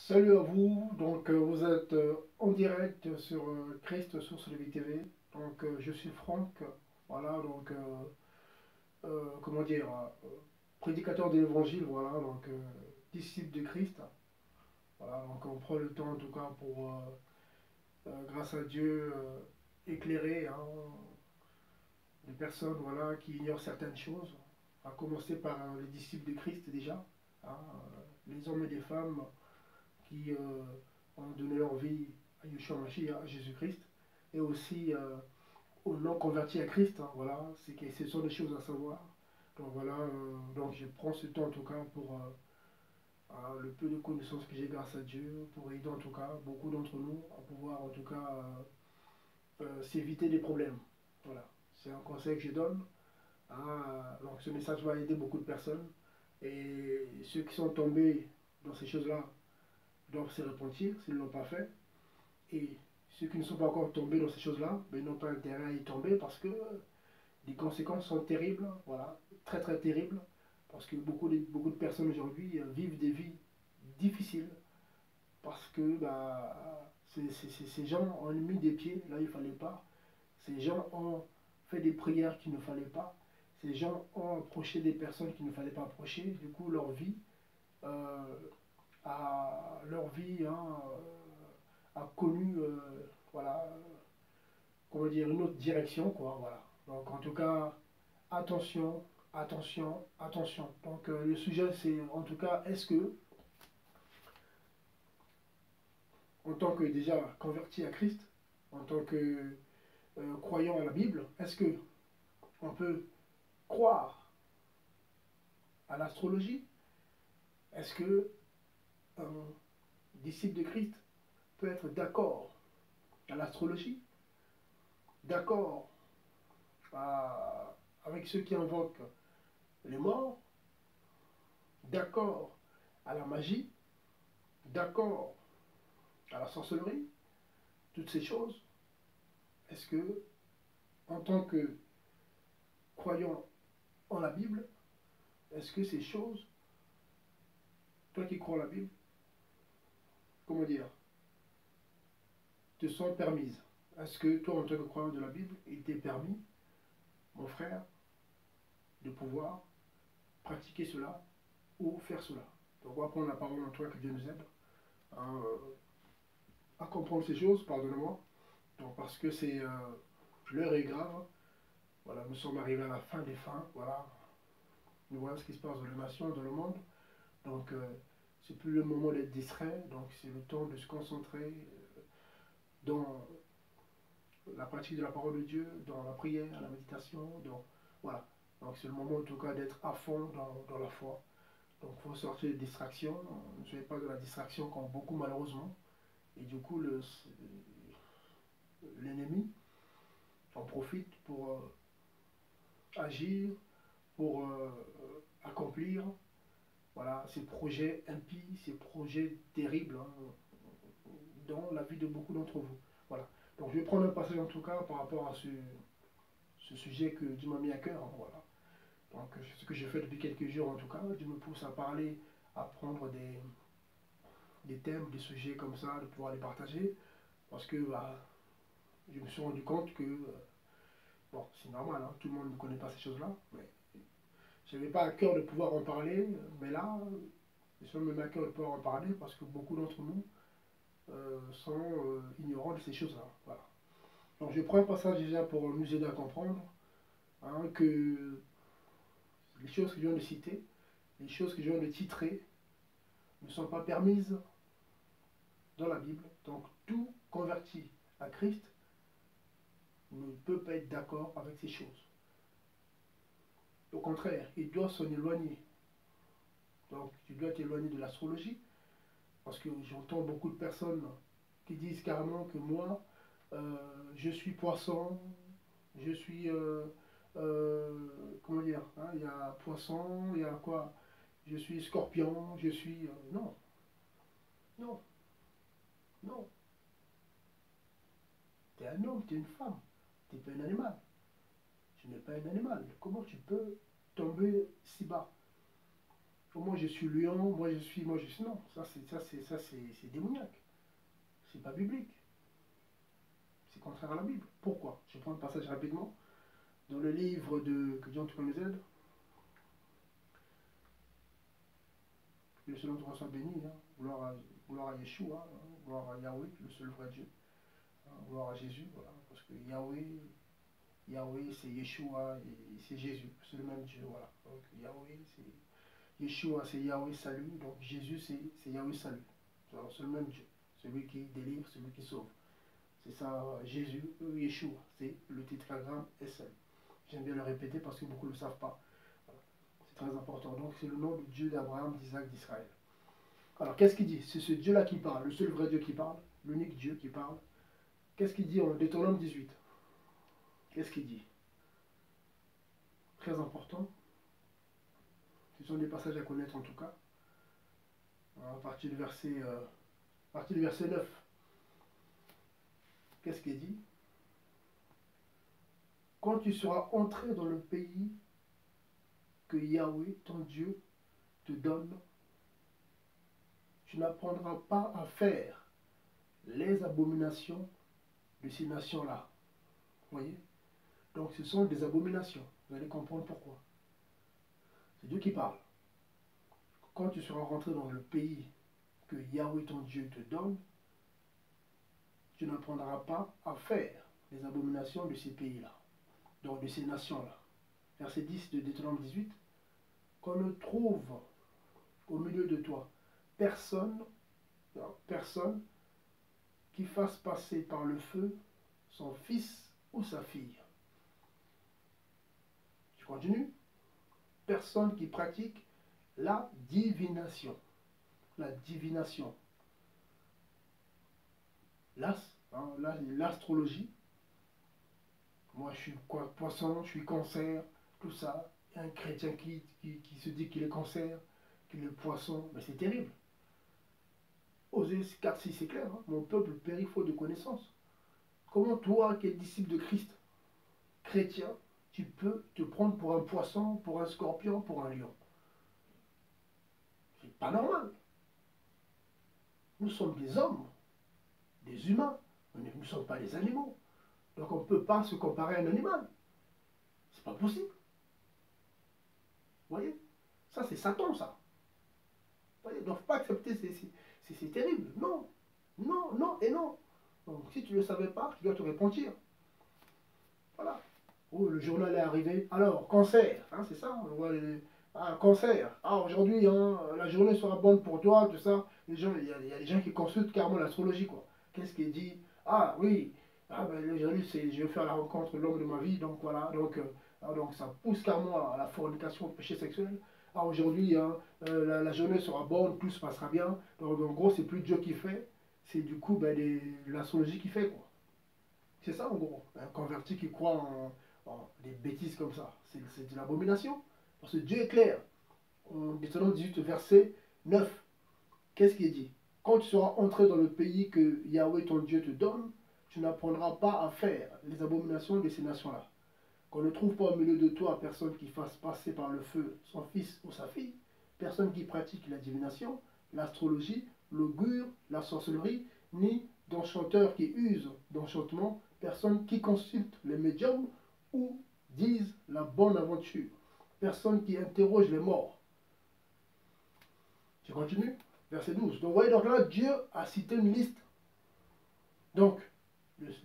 Salut à vous, donc vous êtes en direct sur Christ Source de Vie TV. Donc je suis Franck, voilà, donc comment dire, prédicateur de l'évangile, voilà, donc disciple de Christ. Voilà, donc on prend le temps en tout cas pour, grâce à Dieu, éclairer hein, les personnes voilà, qui ignorent certaines choses, à commencer par les disciples de Christ déjà, hein, les hommes et les femmes qui ont donné leur vie à Yeshua Mashiach, à Jésus-Christ, et aussi aux non convertis à Christ. Hein, voilà, ce sont des choses à savoir. Donc voilà, donc je prends ce temps en tout cas pour le peu de connaissances que j'ai grâce à Dieu, pour aider en tout cas beaucoup d'entre nous à pouvoir en tout cas s'éviter des problèmes. Voilà, c'est un conseil que je donne. Hein, donc ce message va aider beaucoup de personnes. Et ceux qui sont tombés dans ces choses-là doivent se repentir s'ils ne l'ont pas fait. Et ceux qui ne sont pas encore tombés dans ces choses-là, ben, ils n'ont pas intérêt à y tomber parce que les conséquences sont terribles, voilà, très très terribles, parce que beaucoup de personnes aujourd'hui vivent des vies difficiles parce que bah, ces gens ont mis des pieds là où il ne fallait pas, ces gens ont fait des prières qu'il ne fallait pas, ces gens ont approché des personnes qu'il ne fallait pas approcher, du coup euh, leur vie hein, a connu voilà, comment dire, une autre direction, quoi, voilà. Donc en tout cas, attention, attention, attention. Donc le sujet c'est en tout cas, est-ce que, en tant que déjà converti à Christ, en tant que croyant à la Bible, est-ce que on peut croire à l'astrologie? Est-ce que un disciple de Christ peut être d'accord à l'astrologie, d'accord avec ceux qui invoquent les morts, d'accord à la magie, d'accord à la sorcellerie, toutes ces choses, est-ce que, en tant que croyant en la Bible, est-ce que ces choses, toi qui crois en la Bible, comment dire, te sont permises? Est-ce que toi, en tant que croyant de la Bible, il t'est permis, mon frère, de pouvoir pratiquer cela ou faire cela? Donc, on va prendre la parole en toi, que Dieu nous aide à comprendre ces choses, pardonne-moi. Donc, parce que l'heure est grave. Voilà, nous sommes arrivés à la fin des fins. Voilà, nous voyons ce qui se passe dans les nations, dans le monde. Donc, c'est plus le moment d'être distrait. Donc, c'est le temps de se concentrer dans la pratique de la parole de Dieu, dans la prière, la méditation. Voilà. Donc, c'est le moment en tout cas d'être à fond dans la foi. Donc, il faut sortir des distractions. Ne soyez pas de la distraction comme beaucoup malheureusement. Et du coup, l'ennemi en profite pour agir, pour accomplir voilà, ces projets impies, ces projets terribles hein, dans la vie de beaucoup d'entre vous. Voilà. Donc je vais prendre un passage en tout cas par rapport à ce sujet que Dieu m'a mis à cœur. Hein, voilà. Donc ce que je fais depuis quelques jours en tout cas, Dieu me pousse à parler, à prendre des thèmes, des sujets comme ça, de pouvoir les partager. Parce que bah, je me suis rendu compte que, bon, c'est normal, hein, tout le monde ne connaît pas ces choses-là, mais je n'avais pas à cœur de pouvoir en parler, mais là, je me mets à cœur de pouvoir en parler parce que beaucoup d'entre nous sont ignorants de ces choses-là. Voilà. Donc je prends un passage déjà pour nous aider à comprendre hein, que les choses que je viens de citer, les choses que je viens de titrer, ne sont pas permises dans la Bible. Donc tout converti à Christ ne peut pas être d'accord avec ces choses. Au contraire, il doit s'en éloigner. Donc tu dois t'éloigner de l'astrologie, parce que j'entends beaucoup de personnes qui disent carrément que moi, je suis poisson, je suis, comment dire, hein, il y a poisson, il y a quoi? Je suis scorpion, je suis... non, non, non. Tu es un homme, tu es une femme, tu n'es pas un animal. Tu n'es pas un animal. Comment tu peux tomber si bas? Moi je suis lion, moi je suis, non, c'est démoniaque. C'est pas biblique. C'est contraire à la Bible. Pourquoi? Je prends un passage rapidement. Dans le livre de Que Dieu en tout cas nous aide, que le seul nom soit béni, hein. Gloire à Yeshua, hein. Gloire à Yahweh, le seul vrai Dieu, hein. Gloire à Jésus, voilà. Parce que Yahweh c'est Yeshua, et c'est Jésus, c'est le même Dieu, voilà. Donc Yahweh c'est Yeshua, c'est Yahweh salut, donc Jésus c'est Yahweh salut. C'est le même Dieu, celui qui délivre, celui qui sauve. C'est ça, Jésus, Yeshua, c'est le tétragramme SL. J'aime bien le répéter parce que beaucoup ne le savent pas. Voilà. C'est très important. Donc c'est le nom du Dieu d'Abraham, d'Isaac, d'Israël. Alors qu'est-ce qu'il dit? C'est ce Dieu-là qui parle, le seul vrai Dieu qui parle, l'unique Dieu qui parle. Qu'est-ce qu'il dit en Deutéronome 18? Qu'est-ce qu'il dit? Très important. Ce sont des passages à connaître en tout cas. À partir du verset 9. Qu'est-ce qu'il dit? Quand tu seras entré dans le pays que Yahweh, ton Dieu, te donne, tu n'apprendras pas à faire les abominations de ces nations-là. Vous voyez? Donc ce sont des abominations. Vous allez comprendre pourquoi. C'est Dieu qui parle. Quand tu seras rentré dans le pays que Yahweh, ton Dieu, te donne, tu n'apprendras pas à faire les abominations de ces pays-là. Donc de ces nations-là. Verset 10 de Deutéronome 18. Qu'on ne trouve au milieu de toi personne qui fasse passer par le feu son fils ou sa fille. Je continue. Personne qui pratique la divination. La divination. L'astrologie. Moi, je suis poisson, je suis cancer, tout ça. Il y a un chrétien qui se dit qu'il est cancer, qu'il est poisson. Mais c'est terrible. Osée 4.6, c'est clair. Hein? Mon peuple périt faute de connaissance. Comment toi, qui es disciple de Christ, chrétien, tu peux te prendre pour un poisson, pour un scorpion, pour un lion? C'est pas normal. Nous sommes des hommes, des humains. Nous ne sommes pas des animaux. Donc on ne peut pas se comparer à un animal. C'est pas possible. Vous voyez? Ça, c'est Satan, ça. Vous voyez? Ils ne doivent pas accepter, c'est terrible. Non, non, non et non. Donc si tu ne le savais pas, tu dois te repentir. Voilà. Oh, le journal est arrivé. Alors, cancer, hein, c'est ça. On voit cancer. Ah, aujourd'hui, hein, la journée sera bonne pour toi, tout ça. Il y a des gens qui consultent carrément l'astrologie, quoi. Qu'est-ce qui est dit? Ah, oui. Ah, ben, aujourd'hui, je vais faire la rencontre de l'homme de ma vie. Donc, voilà. Donc ça pousse carrément à la fornication, au péché sexuel. Ah, aujourd'hui, hein, la journée sera bonne, tout se passera bien. Donc, en gros, c'est plus Dieu qui fait. C'est du coup ben, l'astrologie qui fait, quoi. C'est ça, en gros. Un converti qui croit en des bêtises comme ça. C'est de l'abomination. Parce que Dieu est clair. En Deutéronome 18, verset 9. Qu'est-ce qu'il dit? Quand tu seras entré dans le pays que Yahweh ton Dieu te donne, tu n'apprendras pas à faire les abominations de ces nations-là. Qu'on ne trouve pas au milieu de toi personne qui fasse passer par le feu son fils ou sa fille, personne qui pratique la divination, l'astrologie, l'augure, la sorcellerie, ni d'enchanteurs qui usent d'enchantement, personne qui consulte les médiums ou disent la bonne aventure, personne qui interroge les morts. Je continue, verset 12. Donc vous voyez, donc là, Dieu a cité une liste. Donc,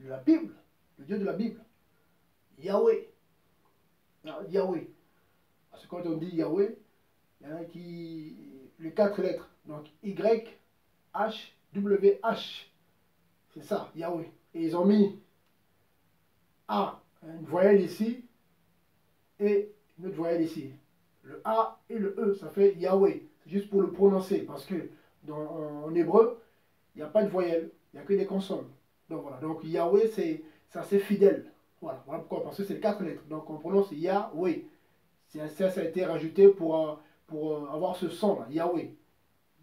la Bible, le Dieu de la Bible, Yahweh. Yahweh. Parce que quand on dit Yahweh, il y en a qui... les 4 lettres. Donc, Y, H, W, H. C'est ça, Yahweh. Et ils ont mis A, une voyelle ici, et une autre voyelle ici. Le A et le E, ça fait Yahweh. C'est juste pour le prononcer, parce que en hébreu, il n'y a pas de voyelle, il n'y a que des consonnes. Donc voilà, donc Yahweh, c'est assez fidèle. Voilà, voilà pourquoi, parce que c'est les 4 lettres. Donc on prononce Yahweh. Ça a été rajouté pour avoir ce son là, Yahweh.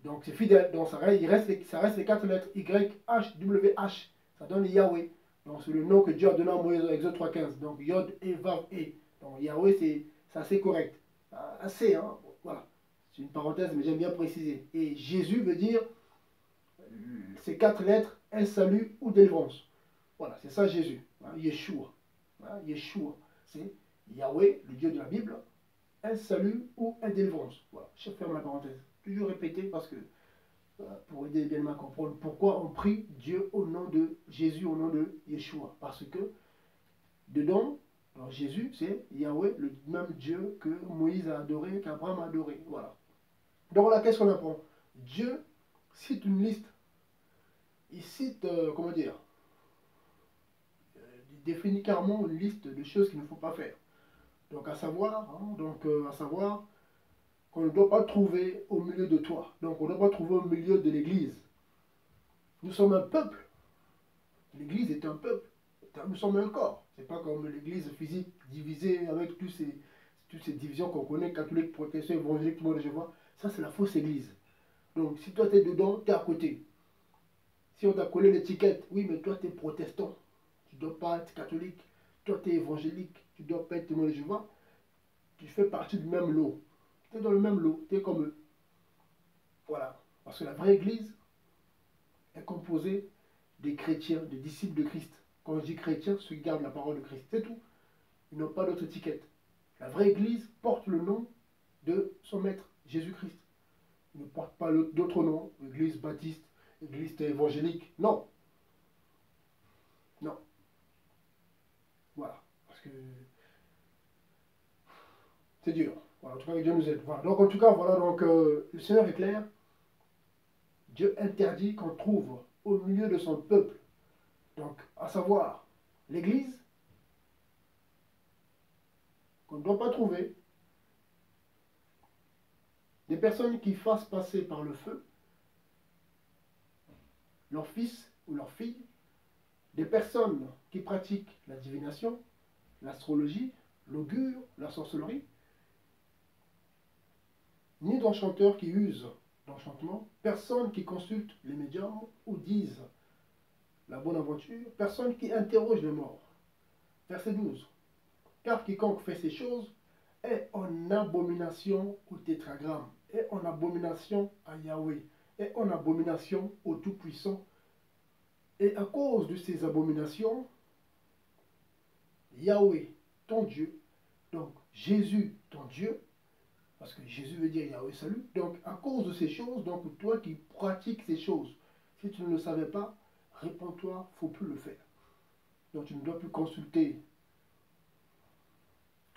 Donc c'est fidèle, donc ça reste les 4 lettres Y, H, W, H. Ça donne Yahweh. Donc c'est le nom que Dieu a donné à Moïse dans Exode 3.15. Donc Yod, E, Vav, E. Donc Yahweh, c'est assez correct. Assez, hein. Voilà. C'est une parenthèse, mais j'aime bien préciser. Et Jésus veut dire, ces 4 lettres, un salut ou délivrance. Voilà, c'est ça Jésus. Hein, Yeshua. Hein, Yeshua. C'est Yahweh, le Dieu de la Bible, un salut ou un délivrance. Voilà, je ferme la parenthèse. Toujours répéter parce que, pour aider bien à comprendre pourquoi on prie Dieu au nom de Jésus, au nom de Yeshua. Parce que dedans, alors Jésus, c'est Yahweh, le même Dieu que Moïse a adoré, qu'Abraham a adoré. Voilà. Donc là, qu'est-ce qu'on apprend? Dieu cite une liste. Il cite, comment dire, il définit clairement une liste de choses qu'il ne faut pas faire. Donc à savoir, à savoir qu'on ne doit pas trouver au milieu de toi. Donc on ne doit pas trouver au milieu de l'Église. Nous sommes un peuple. L'Église est un peuple. Nous sommes un corps. C'est pas comme l'Église physique divisée avec toutes ces divisions qu'on connaît, catholiques, protestants, évangéliques, tout le monde, je vois. Ça, c'est la fausse Église. Donc si toi tu es dedans, tu es à côté. Si on t'a collé l'étiquette, oui, mais toi tu es protestant. Tu ne dois pas être catholique. Toi tu es évangélique. Tu ne dois pas être témoin de Jéhovah. Tu fais partie du même lot. Tu es dans le même lot. Tu es comme eux. Voilà. Parce que la vraie Église est composée des chrétiens, des disciples de Christ. Quand je dis chrétiens, ceux qui gardent la parole de Christ. C'est tout. Ils n'ont pas d'autre étiquette. La vraie Église porte le nom de son maître, Jésus-Christ. Ils ne portent pas d'autres noms. Église baptiste, Église évangélique. Non. Non. Voilà. Parce que c'est dur. Voilà, en tout cas, que Dieu nous aide. Voilà. Donc, en tout cas, voilà, donc, le Seigneur est clair. Dieu interdit qu'on trouve au milieu de son peuple, donc, à savoir, l'Église, qu'on ne doit pas trouver, des personnes qui fassent passer par le feu leur fils ou leur fille, des personnes qui pratiquent la divination, l'astrologie, l'augure, la sorcellerie, ni d'enchanteurs qui usent d'enchantement, personne qui consulte les médiums ou disent la bonne aventure, personne qui interroge les morts. Verset 12. Car quiconque fait ces choses est en abomination au tétragramme, est en abomination à Yahweh, est en abomination au Tout-Puissant. Et à cause de ces abominations, Yahweh, ton Dieu, donc Jésus, ton Dieu, parce que Jésus veut dire Yahweh salut, donc à cause de ces choses, donc toi qui pratiques ces choses, si tu ne le savais pas, réponds-toi, il ne faut plus le faire. Donc tu ne dois plus consulter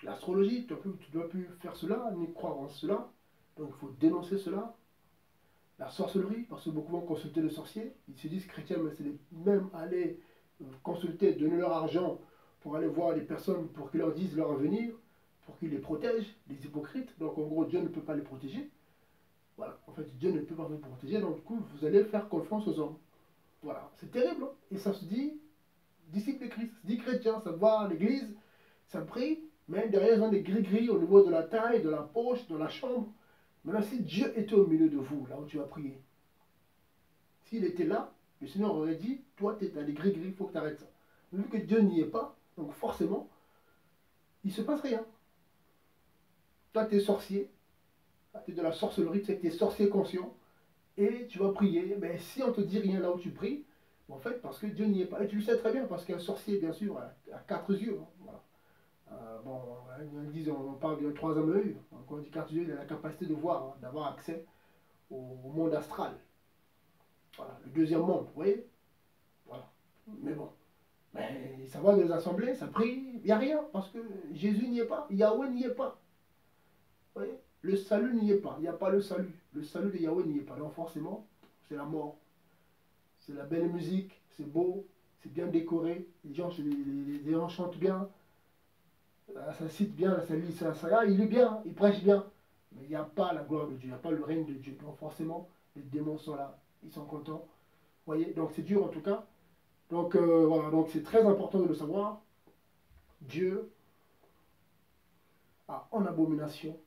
l'astrologie, tu ne dois plus faire cela, ni croire en cela. Donc il faut dénoncer cela. La sorcellerie, parce que beaucoup vont consulter le sorcier. Ils se disent chrétiens, mais c'est même aller consulter, donner leur argent pour aller voir les personnes pour qu'ils leur disent leur avenir, pour qu'ils les protègent, les hypocrites. Donc en gros, Dieu ne peut pas les protéger. Voilà, en fait, Dieu ne peut pas vous protéger. Donc du coup, vous allez faire confiance aux hommes. Voilà, c'est terrible. Hein. Et ça se dit disciple de Christ, ça se dit chrétien, ça va à l'église, ça prie. Mais derrière, ils ont des gris-gris au niveau de la taille, de la poche, de la chambre. Maintenant, si Dieu était au milieu de vous, là où tu as prié, s'il était là, le Seigneur aurait dit, toi, tu es dans les gris-gris, il faut que tu arrêtes ça. Mais vu que Dieu n'y est pas, donc forcément, il ne se passe rien. Toi, tu es sorcier, tu es de la sorcellerie, tu es sorcier conscient, et tu vas prier. Mais si on te dit rien là où tu pries, en fait, parce que Dieu n'y est pas. Et tu le sais très bien, parce qu'un sorcier, bien sûr, a 4 yeux. Hein, voilà. Bon, on parle de 3 œil. Quand on dit 4 yeux, il a la capacité de voir, hein, d'avoir accès au monde astral. Voilà, le deuxième monde, vous voyez. Voilà. Mais bon, mais ça va dans les assemblées, ça prie, il n'y a rien, parce que Jésus n'y est pas, Yahweh n'y est pas. Vous voyez, le salut n'y est pas, il n'y a pas le salut. Le salut de Yahweh n'y est pas. Donc forcément, c'est la mort. C'est la belle musique, c'est beau, c'est bien décoré, les gens chantent bien, ça cite bien, ça lit, il est bien, il prêche bien. Mais il n'y a pas la gloire de Dieu, il n'y a pas le règne de Dieu. Donc forcément, les démons sont là, ils sont contents. Vous voyez, donc c'est dur en tout cas. Donc voilà, donc c'est très important de le savoir. Dieu a en abomination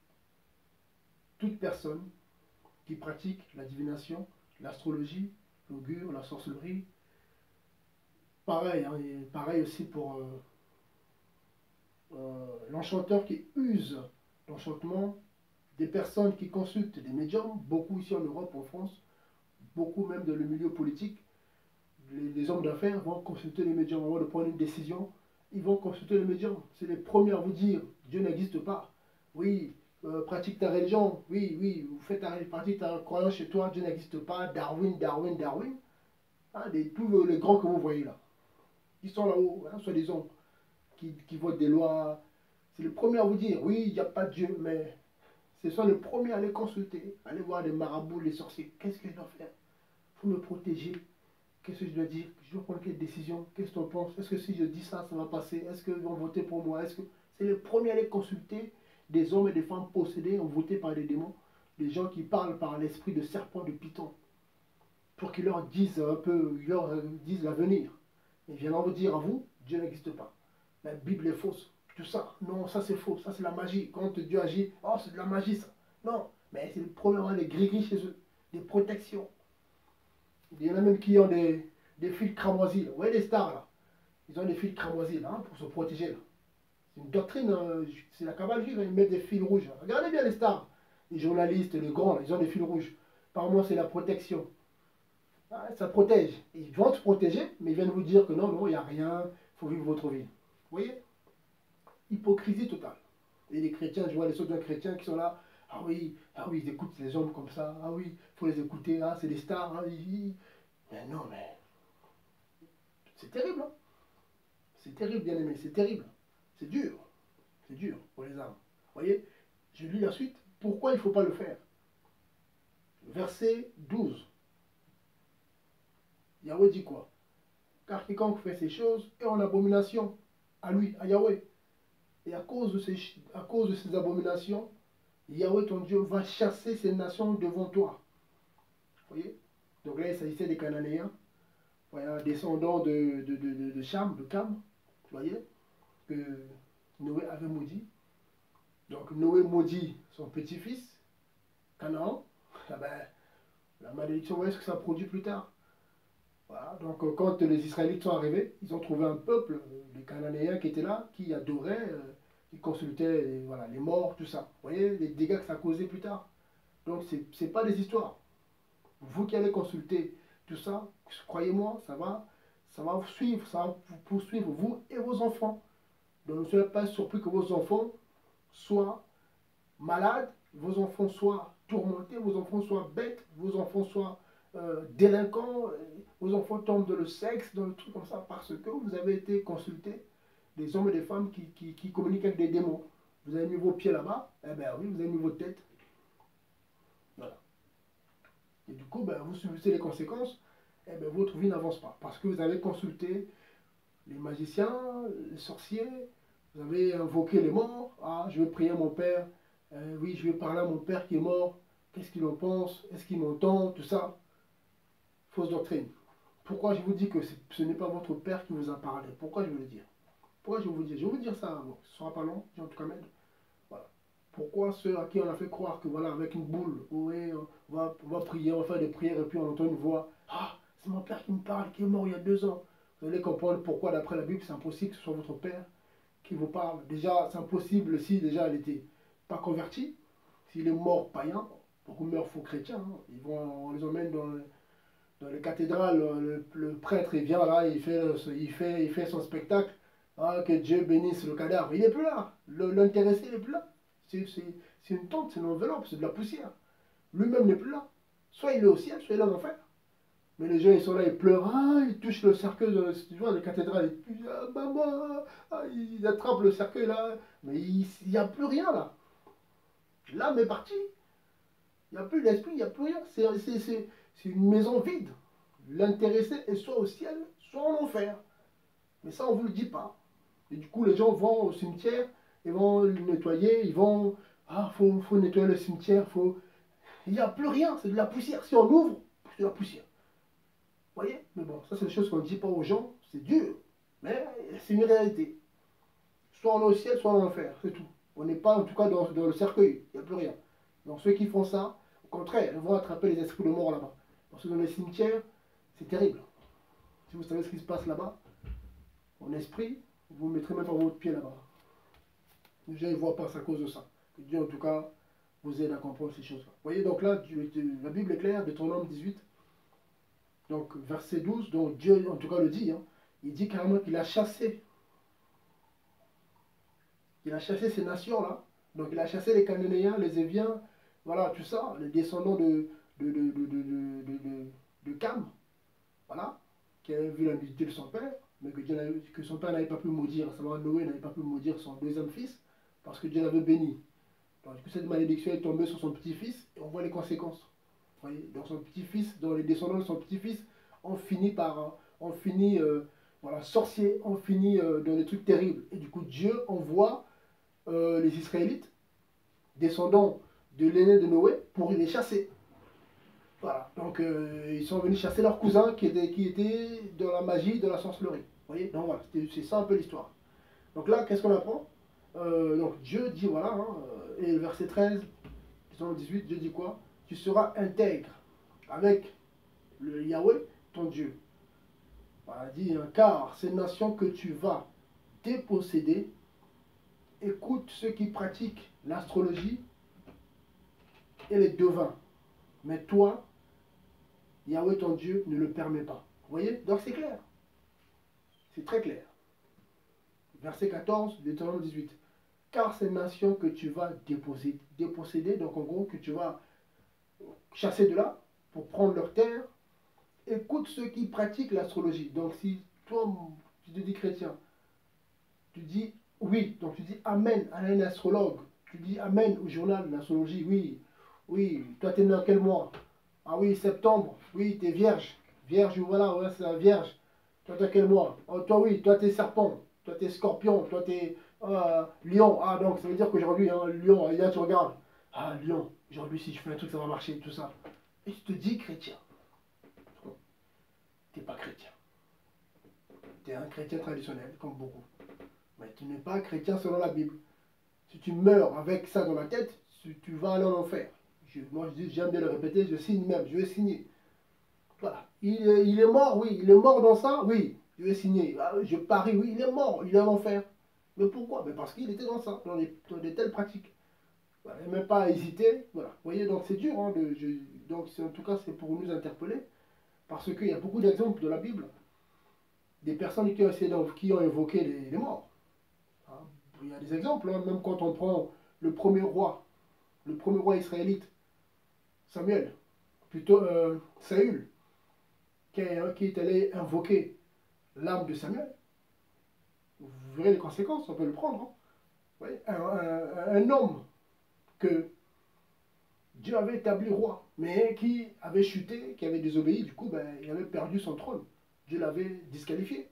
toute personne qui pratique la divination, l'astrologie, l'augure, la sorcellerie. Pareil, hein, et pareil aussi pour l'enchanteur qui use l'enchantement, des personnes qui consultent des médiums, beaucoup ici en Europe, en France, beaucoup même dans le milieu politique, les hommes d'affaires vont consulter les médiums avant de prendre une décision. Ils vont consulter les médiums. C'est les premiers à vous dire Dieu n'existe pas. Oui, pratique ta religion. Oui, oui, vous faites pratique ta croyance chez toi. Dieu n'existe pas. Darwin, Darwin, Darwin. Hein, tous les grands que vous voyez là. Ils sont là-haut, hein, soi-disant, qui votent des lois. C'est les premiers à vous dire oui, il n'y a pas de Dieu, mais ce sont les premiers à aller consulter, aller voir les marabouts, les sorciers. Qu'est-ce que je dois faire pour me protéger? Qu'est-ce que je dois dire? Je dois prendre quelle décision? Qu'est-ce que tu en penses? Est-ce que si je dis ça, ça va passer? Est-ce qu'ils vont voter pour moi? Est-ce que c'est les premiers à aller consulter des hommes et des femmes possédés, votés par des démons, des gens qui parlent par l'esprit de serpent, de python, pour qu'ils leur disent un peu, ils leur disent l'avenir. Ils viendront vous dire à vous, Dieu n'existe pas. La Bible est fausse. Tout ça, non, ça c'est faux, ça c'est la magie. Quand Dieu agit, oh c'est de la magie ça. Non, mais c'est le premier à les gris-gris chez eux, des protections. Il y en a même qui ont des fils cramoisis. Vous voyez les stars là? Ils ont des fils cramoisis là, hein, pour se protéger là. C'est une doctrine, c'est la cavalerie, là, ils mettent des fils rouges. Là. Regardez bien les stars. Les journalistes, les grands, là, ils ont des fils rouges. Par moi, c'est la protection. Ah, ça protège. Ils vont te protéger, mais ils viennent vous dire que non, non, il n'y a rien, il faut vivre votre vie. Vous voyez? Hypocrisie totale. Et les chrétiens, je vois les autres chrétiens qui sont là. Ah oui, ils écoutent les hommes comme ça. Ah oui, il faut les écouter. Ah, c'est des stars. Ah, mais non, mais c'est terrible. Hein? C'est terrible, bien aimé. C'est terrible. C'est dur. C'est dur pour les âmes. Vous voyez? Je lis la suite. Pourquoi il ne faut pas le faire? Verset 12. Yahweh dit quoi? Car quiconque fait ces choses est en abomination à lui, à Yahweh. Et à cause de ces abominations, Yahweh ton Dieu va chasser ces nations devant toi. Vous voyez? Donc là, il s'agissait des Cananéens, voilà, descendants de Cham, de Cam, vous voyez, que Noé avait maudit. Donc Noé maudit son petit-fils, Canaan. Ah ben, la malédiction, vous voyez ce que ça produit plus tard. Voilà, donc quand les Israélites sont arrivés, ils ont trouvé un peuple, les Cananéens qui étaient là, qui adoraient, qui consultaient voilà, les morts, tout ça. Vous voyez les dégâts que ça a causé plus tard. Donc c'est pas des histoires. Vous qui allez consulter tout ça, croyez-moi, ça va vous suivre, ça va vous poursuivre, vous et vos enfants. Donc ne soyez pas surpris que vos enfants soient malades, vos enfants soient tourmentés, vos enfants soient bêtes, vos enfants soient délinquants, vos enfants tombent dans le sexe, dans le truc comme ça, parce que vous avez été consultés, des hommes et des femmes qui communiquent avec des démons. Vous avez mis vos pieds là-bas, eh bien oui, vous avez mis votre tête. Voilà. Et du coup, ben, vous subissez les conséquences, eh ben, votre vie n'avance pas. Parce que vous avez consulté les magiciens, les sorciers, vous avez invoqué les morts. Ah, je vais prier à mon père. Oui, je vais parler à mon père qui est mort. Qu'est-ce qu'il en pense? Est-ce qu'il m'entend? Tout ça. Fausse doctrine. Pourquoi je vous dis que ce n'est pas votre père qui vous a parlé? Pourquoi je veux le dire? Pourquoi je vais vous dire? Je vais vous dire ça. Bon, ce ne sera pas long, en tout cas même. Voilà. Pourquoi ceux à qui on a fait croire que voilà, avec une boule, oui, on va prier, on va faire des prières et puis on entend une voix. Ah, c'est mon père qui me parle, qui est mort il y a 2 ans. Vous allez comprendre pourquoi d'après la Bible, c'est impossible que ce soit votre père qui vous parle. Déjà, c'est impossible si déjà elle n'était pas convertie. S'il est mort païen, beaucoup meurent faux chrétiens. Hein. On les emmène dans les cathédrales, le prêtre il vient là, il fait son spectacle. Ah, que Dieu bénisse le cadavre. Il n'est plus là. L'intéressé n'est plus là. C'est une tente, c'est une enveloppe, c'est de la poussière. Lui-même n'est plus là. Soit il est au ciel, soit il est en enfer. Mais les gens, ils sont là, ils pleurent, ah, ils touchent le cercueil, tu vois, les cathédrales, ils disent, ah, maman, ah, ils attrapent le cercueil là. Mais il n'y a plus rien là. L'âme est partie. Il n'y a plus d'esprit, il n'y a plus rien. C'est une maison vide. L'intéressé est soit au ciel, soit en enfer. Mais ça, on ne vous le dit pas. Et du coup, les gens vont au cimetière, ils vont le nettoyer, ils vont... Ah, faut nettoyer le cimetière, faut... Il n'y a plus rien, c'est de la poussière. Si on ouvre, c'est de la poussière. Vous voyez? Mais bon, ça, c'est des choses qu'on ne dit pas aux gens. C'est dur. Mais c'est une réalité. Soit on est au ciel, soit en enfer. C'est tout. On n'est pas, en tout cas, dans le cercueil. Il n'y a plus rien. Donc, ceux qui font ça, au contraire, ils vont attraper les esprits de mort là-bas. Parce que dans les cimetières, c'est terrible. Si vous savez ce qui se passe là-bas, en esprit, vous ne mettrez même pas votre pied là-bas. Les gens ne voient pas, c'est à cause de ça. Que Dieu, en tout cas, vous aide à comprendre ces choses-là. Vous voyez, donc là, la Bible est claire, Deutéronome 18, donc verset 12, donc Dieu en tout cas le dit, hein, il dit carrément qu'il a chassé. Il a chassé ces nations-là. Donc il a chassé les Cananéens, les Éviens, voilà, tout ça, les descendants de Cam, voilà, qui avait vu la nudité de son père, mais que son père n'avait pas pu maudire, à savoir Noé n'avait pas pu maudire son deuxième fils, parce que Dieu l'avait béni. Donc que cette malédiction est tombée sur son petit-fils, et on voit les conséquences. Vous voyez, donc son petit-fils, dans les descendants de son petit-fils, ont fini, voilà, sorciers, ont fini dans des trucs terribles. Et du coup, Dieu envoie les Israélites, descendants de l'aîné de Noé, pour les chasser. Voilà, donc ils sont venus chasser leur cousin qui était dans la magie, de la sorcellerie. Vous voyez, donc voilà, c'est ça un peu l'histoire. Donc là, qu'est-ce qu'on apprend? Donc Dieu dit, voilà, hein, et le verset 13, 18, Dieu dit quoi? Tu seras intègre avec le Yahweh, ton Dieu. Voilà, il dit, car ces nations que tu vas déposséder, écoute ceux qui pratiquent l'astrologie et les devins. Mais toi, Yahweh ton Dieu ne le permet pas. Vous voyez? Donc c'est clair. C'est très clair. Verset 14, Deutéronome 18. Car ces nations que tu vas déposséder, donc en gros que tu vas chasser de là pour prendre leur terre, écoute ceux qui pratiquent l'astrologie. Donc si toi, tu te dis chrétien, tu dis oui, donc tu dis amen à un astrologue, tu dis amen au journal de l'astrologie, oui, oui, toi tu es né en quel mois? Ah oui, septembre, oui, tu es vierge, vierge, voilà, ouais, c'est la vierge. Toi tu es quel mois? Oh, toi oui, toi tu es serpent, toi tu es scorpion, toi tu es lion, ah donc ça veut dire qu'aujourd'hui, hein, lion, et là tu regardes, ah lion, aujourd'hui si je fais un truc ça va marcher, tout ça. Et tu te dis chrétien. Tu n'es pas chrétien. Tu es un chrétien traditionnel, comme beaucoup. Mais tu n'es pas chrétien selon la Bible. Si tu meurs avec ça dans la tête, tu vas aller en enfer. Moi, j'aime bien le répéter, je signe même, je vais signer. Voilà. Il est mort, oui. Il est mort dans ça, oui. Je vais signer. Ah, je parie, oui, il est mort, il est en enfer. Mais pourquoi? Mais parce qu'il était dans ça, dans des telles pratiques. Voilà. Et même pas à hésiter. Voilà. Vous voyez, donc c'est dur. Hein, donc en tout cas, c'est pour nous interpeller. Parce qu'il y a beaucoup d'exemples de la Bible. Des personnes qui ont évoqué les morts. Hein. Il y a des exemples, hein, même quand on prend le premier roi israélite, Samuel, plutôt Saül, qui est allé invoquer l'âme de Samuel. Vous verrez les conséquences, on peut le prendre. Hein. Vous voyez, un homme que Dieu avait établi roi, mais qui avait chuté, qui avait désobéi, du coup, ben, il avait perdu son trône. Dieu l'avait disqualifié.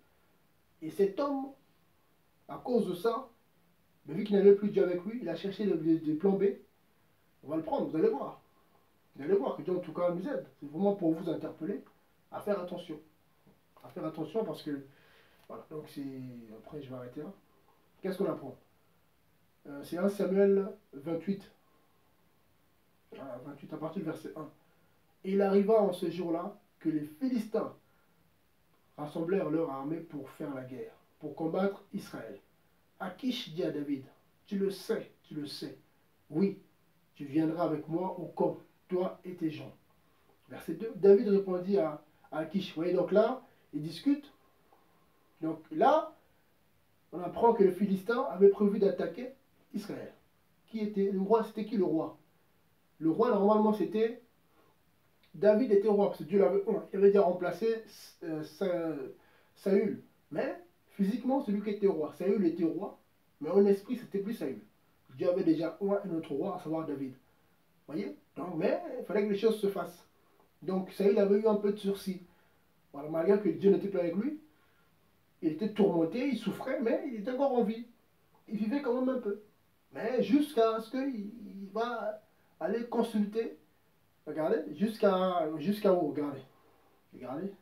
Et cet homme, à cause de ça, mais vu qu'il n'avait plus Dieu avec lui, il a cherché des plans B. On va le prendre, vous allez voir. Vous allez voir que Dieu en tout cas nous aide. C'est vraiment pour vous interpeller à faire attention. À faire attention parce que, voilà, donc c'est, après je vais arrêter là. Qu'est-ce qu'on apprend? C'est 1 Samuel 28. Voilà, 28 à partir du verset 1. Et il arriva en ce jour-là que les Philistins rassemblèrent leur armée pour faire la guerre, pour combattre Israël. Akish dit à David, tu le sais, oui, tu viendras avec moi au camp, toi et tes gens. Verset 2, David répondit à Akish. Vous voyez, donc là, ils discutent. Donc là, on apprend que les Philistins avaient prévu d'attaquer Israël. Qui était le roi? C'était qui le roi? Le roi, normalement, c'était... David était roi, parce que Dieu l'avait... Il avait déjà remplacé Saül. Mais, physiquement, celui qui était roi. Saül était roi, mais en esprit, c'était plus Saül. Dieu avait déjà un autre roi, à savoir David. Vous voyez? Donc, mais il fallait que les choses se fassent. Donc, Saül avait eu un peu de sursis. Voilà, malgré que Dieu n'était plus avec lui, il était tourmenté, il souffrait, mais il était encore en vie. Il vivait quand même un peu. Mais jusqu'à ce qu'il va aller consulter, regardez, jusqu'à où, regardez. Regardez.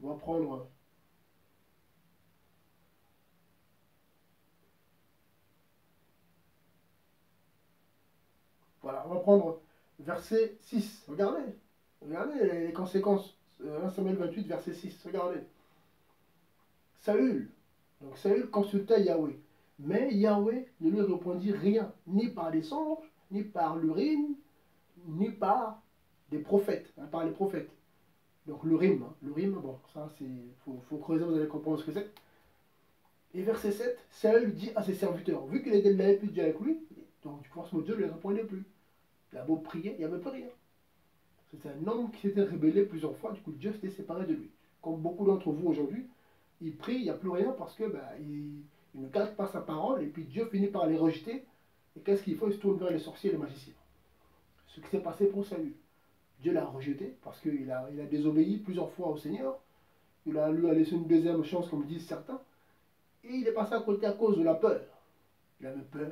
On va prendre... Voilà, on va prendre verset 6. Regardez. Regardez les conséquences. 1 Samuel 28, verset 6. Regardez. Saül. Donc Saül consulta Yahweh. Mais Yahweh ne lui répondit rien, ni par des songes, ni par l'urine, ni par des prophètes, hein, par les prophètes. Donc l'urim, hein, l'urim, bon, ça c'est, faut creuser, vous allez comprendre ce que c'est. Et verset 7, Saül dit à ses serviteurs, vu qu'il n'avait plus Dieu avec lui, donc forcément Dieu ne lui répondait plus. Il a beau prier, il n'y avait plus rien. C'était un homme qui s'était rébellé plusieurs fois, du coup Dieu s'était séparé de lui. Comme beaucoup d'entre vous aujourd'hui, ils prient, il n'y a plus rien parce que il ne garde pas sa parole et puis Dieu finit par les rejeter. Et qu'est-ce qu'il faut? Il se tourne vers les sorciers et les magiciens. Ce qui s'est passé pour Saül. Dieu l'a rejeté parce qu'il il a désobéi plusieurs fois au Seigneur. Il a lui a laissé une deuxième chance, comme disent certains. Et il est passé à côté à cause de la peur. Il avait peur,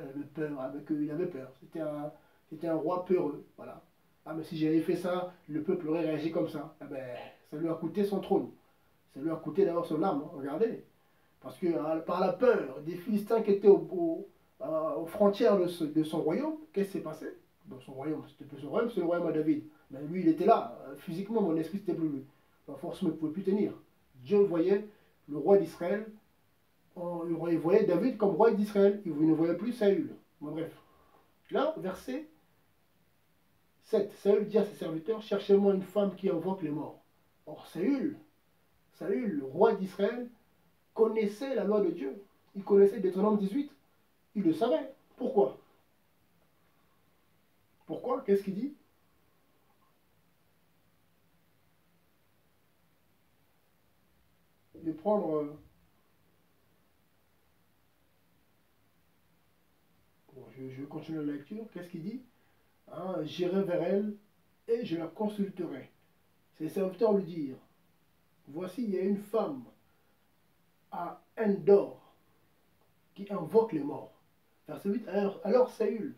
il avait peur. C'était un roi peureux. Voilà. Ah, mais si j'avais fait ça, le peuple aurait réagi comme ça. Ah ben, ça lui a coûté son trône. Ça lui a coûté d'ailleurs son âme. Hein. Regardez. Parce que par la peur des Philistins qui étaient aux frontières de son royaume, qu'est-ce qui s'est passé? Bon, son royaume, c'était plus son royaume, c'est le royaume à David. Mais lui, il était là. Physiquement, mon esprit, c'était plus lui. Forcément, il ne pouvait plus tenir. Dieu voyait le roi d'Israël, il voyait David comme roi d'Israël. Il ne voyait plus Saül. Bon, bref. Là, verset 7. Saül dit à ses serviteurs, cherchez-moi une femme qui invoque les morts. Or, Saül, le roi d'Israël, connaissait la loi de Dieu. Il connaissait Deutéronome 18. Il le savait. Pourquoi? Pourquoi? Qu'est-ce qu'il dit? De prendre... bon, je vais continuer la lecture. Qu'est-ce qu'il dit? Hein, j'irai vers elle et je la consulterai. Ses serviteurs lui dirent, voici, il y a une femme à Endor qui invoque les morts. Verset 8, alors Saül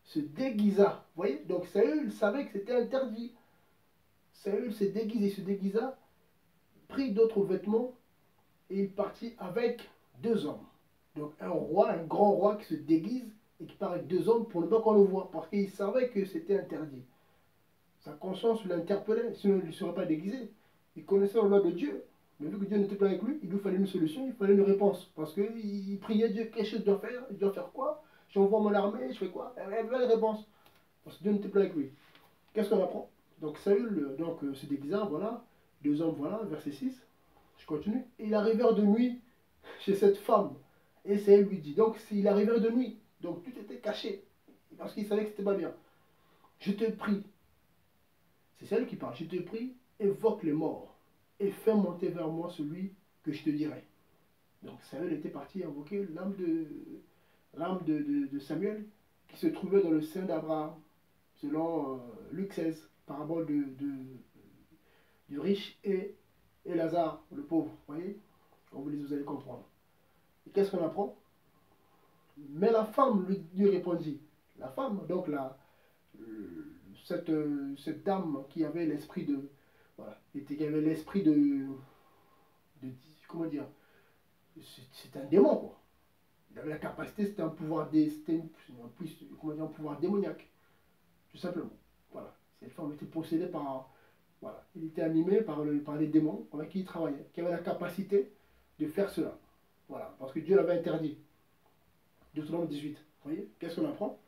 se déguisa. Vous voyez? Donc Saül savait que c'était interdit. Saül se déguisa, prit d'autres vêtements et il partit avec 2 hommes. Donc un roi, un grand roi qui se déguise et qui part avec 2 hommes pour ne pas qu'on le voie, parce qu'il savait que c'était interdit. Sa conscience l'interpellait, sinon il ne serait pas déguisé. Il connaissait la loi de Dieu, mais vu que Dieu n'était pas avec lui, il lui fallait une solution, il fallait une réponse. Parce qu'il priait Dieu, quelque chose doit faire, il doit faire quoi? J'envoie mon armée, je fais quoi? Il avait la réponse. Parce que Dieu n'était pas avec lui. Qu'est-ce qu'on apprend? Donc Saül se déguisa, voilà, 2 hommes, voilà, verset 6. Je continue. Il arrivèrent de nuit chez cette femme. Et Saül lui dit, donc il arrivèrent de nuit, donc tout était caché, parce qu'il savait que c'était pas bien. Je te prie, c'est celle qui parle, je te prie, évoque les morts, et fais monter vers moi celui que je te dirai. Donc Saül était parti invoquer l'âme de Samuel, qui se trouvait dans le sein d'Abraham, selon Luc 16, parabole du riche et Lazare, le pauvre. Vous voyez? Vous allez comprendre. Et qu'est-ce qu'on apprend? Mais la femme lui répondit. La femme, donc cette dame qui avait l'esprit de... Voilà, qui avait l'esprit comment dire? C'est un démon, quoi. Il avait la capacité, c'était un pouvoir, un pouvoir démoniaque, tout simplement. Voilà. Cette femme était possédée par... Voilà. Il était animé par les démons avec qui il travaillait, qui avait la capacité de faire cela. Voilà. Parce que Dieu l'avait interdit. Deutéronome 18. Vous voyez? Qu'est-ce qu'on apprend?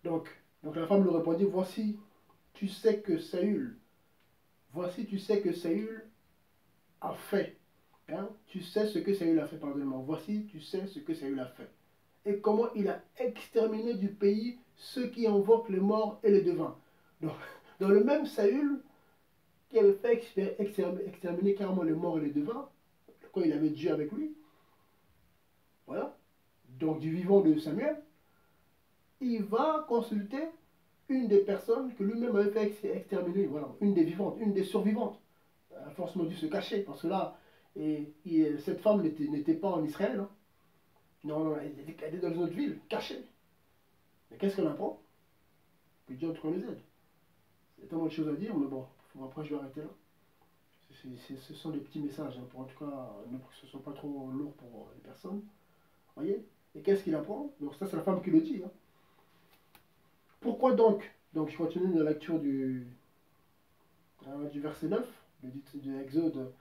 Donc la femme lui répondit, voici, tu sais que Saül a fait. Hein? Tu sais ce que Saül a fait, pardonne-moi. Voici, tu sais ce que Saül a fait. Et comment il a exterminé du pays ceux qui invoquent les morts et les devins. Donc, dans le même Saül qui avait fait exterminer carrément les morts et les devins, quand il avait Dieu avec lui, voilà, donc du vivant de Samuel, il va consulter une des personnes que lui-même avait fait exterminer, voilà, une des vivantes, une des survivantes. Elle a forcément dû se cacher, parce que là, cette femme n'était pas en Israël. Hein. Non, non, elle était dans une autre ville, cachée. Mais qu'est-ce qu'on apprend? Que Dieu en tout cas nous aide. Il y a tellement de choses à dire, mais bon, après je vais arrêter là. Ce sont des petits messages, hein, pour en tout cas, que ce ne soit pas trop lourd pour les personnes. Voyez? Et qu'est-ce qu'il apprend? Donc ça, c'est la femme qui le dit. Hein. Pourquoi donc? Donc je continue la lecture du verset 9, de Exode,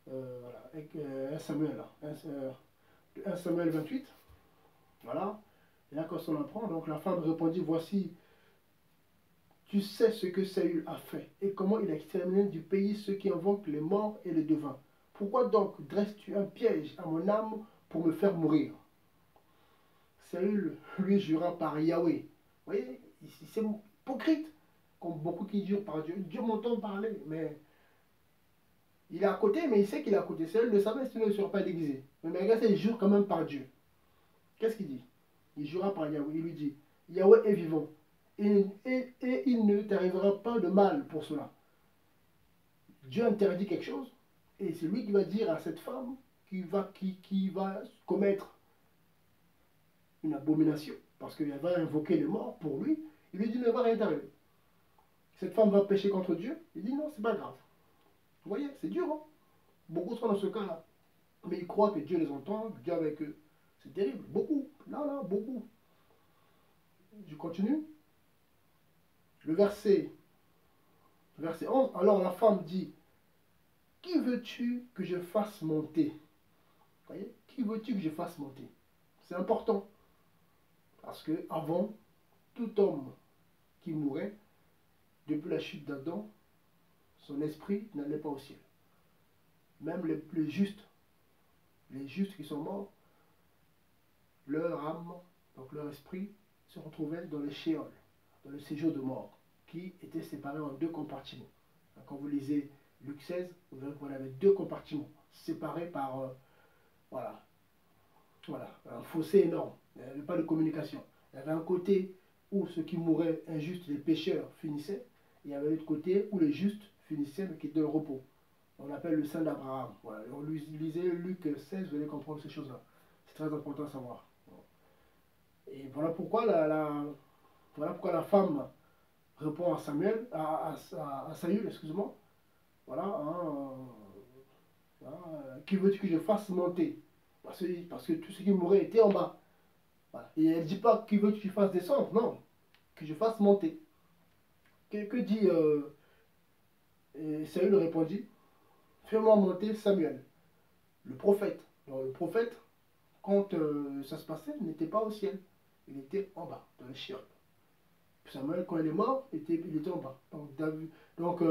voilà, 1 Samuel, 1 Samuel 28. Voilà. Et là, quand on apprend, donc la femme répondit, voici, tu sais ce que Saül a fait et comment il a exterminé du pays ceux qui invoquent les morts et les devins. Pourquoi donc dresses-tu un piège à mon âme pour me faire mourir? Saül lui jura par Yahweh. Vous voyez, c'est hypocrite, comme beaucoup qui jurent par Dieu. Dieu m'entend parler, mais il est à côté, mais il sait qu'il est à côté. Saül le savait, sinon il ne serait pas déguisé. Mais regarde, il jure quand même par Dieu. Qu'est-ce qu'il dit? Il jura par Yahweh. Il lui dit, Yahweh est vivant. Et il ne t'arrivera pas de mal pour cela. Dieu interdit quelque chose, et c'est lui qui va dire à cette femme qui va commettre une abomination, parce qu'elle va invoquer les morts pour lui. Il lui dit, ne va rien t'arriver. Cette femme va pécher contre Dieu. Il dit, non, c'est pas grave. Vous voyez, c'est dur, hein? Beaucoup sont dans ce cas-là. Mais ils croient que Dieu les entend, Dieu avec eux. C'est terrible. Beaucoup. Là, beaucoup. Je continue. Le verset 11. Alors la femme dit, qui veux-tu que je fasse monter? Vous voyez? Qui veux-tu que je fasse monter? C'est important. Parce que avant, tout homme qui mourait, depuis la chute d'Adam, son esprit n'allait pas au ciel. Même les justes qui sont morts, leur âme, donc leur esprit, se retrouvait dans les shéol, dans le séjour de mort, qui était séparé en deux compartiments. Quand vous lisez Luc 16, vous verrez qu'on avait deux compartiments, séparés par voilà, un fossé énorme. Il n'y avait pas de communication. Il y avait un côté où ceux qui mouraient injustes, les pécheurs, finissaient. Et il y avait l'autre côté où les justes finissaient, mais qui étaient dans le repos. On appelle le sein d'Abraham. Voilà. On lisait Luc 16, vous allez comprendre ces choses-là. C'est très important à savoir. Et voilà pourquoi la femme répond à Samuel, à Saül, excuse-moi. Voilà, qui veux-tu que je fasse monter? Parce que tout ce qui mourait était en bas. Voilà. Et elle ne dit pas qui veux-tu que je fasse descendre, non, que je fasse monter. Que dit Saül répondit, fais-moi monter Samuel, le prophète. Donc, le prophète, quand ça se passait, n'était pas au ciel. Il était en bas, dans les chiottes. Samuel, quand il est mort, il était en bas. Donc,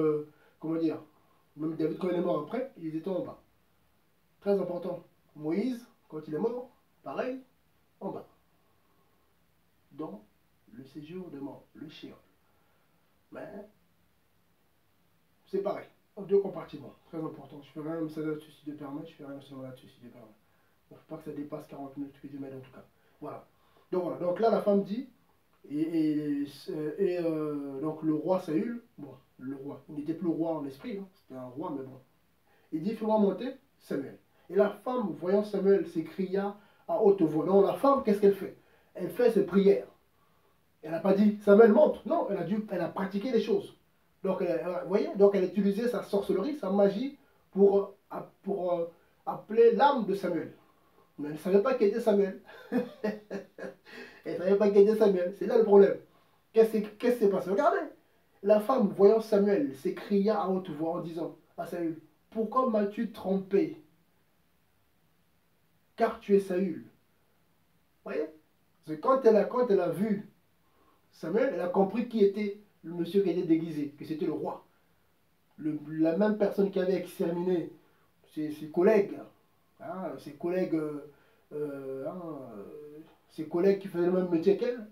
comment dire, même David, quand il est mort après, il était en bas. Très important. Moïse, quand il est mort, pareil, en bas. Dans le séjour des morts, le Sheol. Mais c'est pareil, en deux compartiments, très important. Je ferai un message là-dessus si Dieu permet, je ferai un message là-dessus si Dieu permet. Il ne faut pas que ça dépasse 40 minutes, que Dieu m'aide en tout cas. Voilà. Donc là, la femme dit, donc le roi Saül, bon, le roi, il n'était plus roi en esprit, hein, c'était un roi, mais bon. Il dit, fais-moi monter Samuel. Et la femme, voyant Samuel, s'écria à haute voix. Non, la femme, qu'est-ce qu'elle fait? Elle fait ses prières. Elle n'a pas dit, Samuel monte. Non, elle a pratiqué des choses. Donc, vous voyez, donc elle a utilisé sa sorcellerie, sa magie pour appeler l'âme de Samuel. Mais elle ne savait pas qui était Samuel. Elle ne savait pas qui était Samuel. C'est là le problème. Qu'est-ce qui s'est passé? Regardez. La femme, voyant Samuel, s'écria à haute voix en disant à Saül, pourquoi m'as-tu trompé? Car tu es Saül. Vous voyez? C'est quand elle a vu Samuel, elle a compris qui était le monsieur qui était déguisé, que c'était le roi. La même personne qui avait exterminé ses collègues, hein, ses collègues qui faisaient le même métier qu'elle.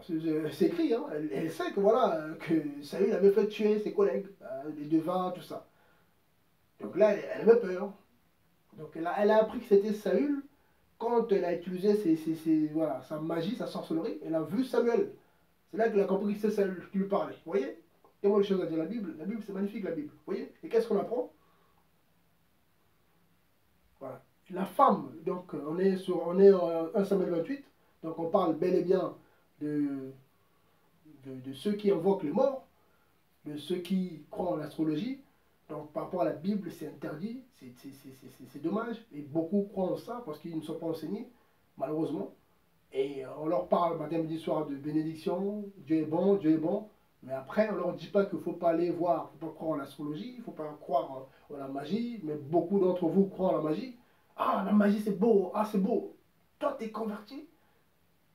C'est écrit, hein, elle sait que voilà, que Saül avait fait tuer ses collègues, les devins, tout ça. Donc là, elle avait peur. Donc elle a appris que c'était Saül quand elle a utilisé voilà, sa magie, sa sorcellerie. Elle a vu Samuel. C'est là qu'elle a compris que c'est Saül qui lui parlait. Vous voyez? Et moi, les choses à dire. La Bible, c'est magnifique, la Bible. Vous voyez? Et qu'est-ce qu'on apprend? Voilà. La femme, donc on est en 1 Samuel 28, donc on parle bel et bien de, de ceux qui invoquent les morts, de ceux qui croient en l'astrologie. Donc par rapport à la Bible, c'est interdit, c'est dommage. Et beaucoup croient en ça parce qu'ils ne sont pas enseignés, malheureusement. Et on leur parle matin, midi, soir de bénédiction, Dieu est bon, Dieu est bon. Mais après, on ne leur dit pas qu'il ne faut pas aller voir, il ne faut pas croire en l'astrologie, il ne faut pas croire en la magie. Mais beaucoup d'entre vous croient en la magie. Ah, la magie c'est beau, ah c'est beau. Toi, tu es converti.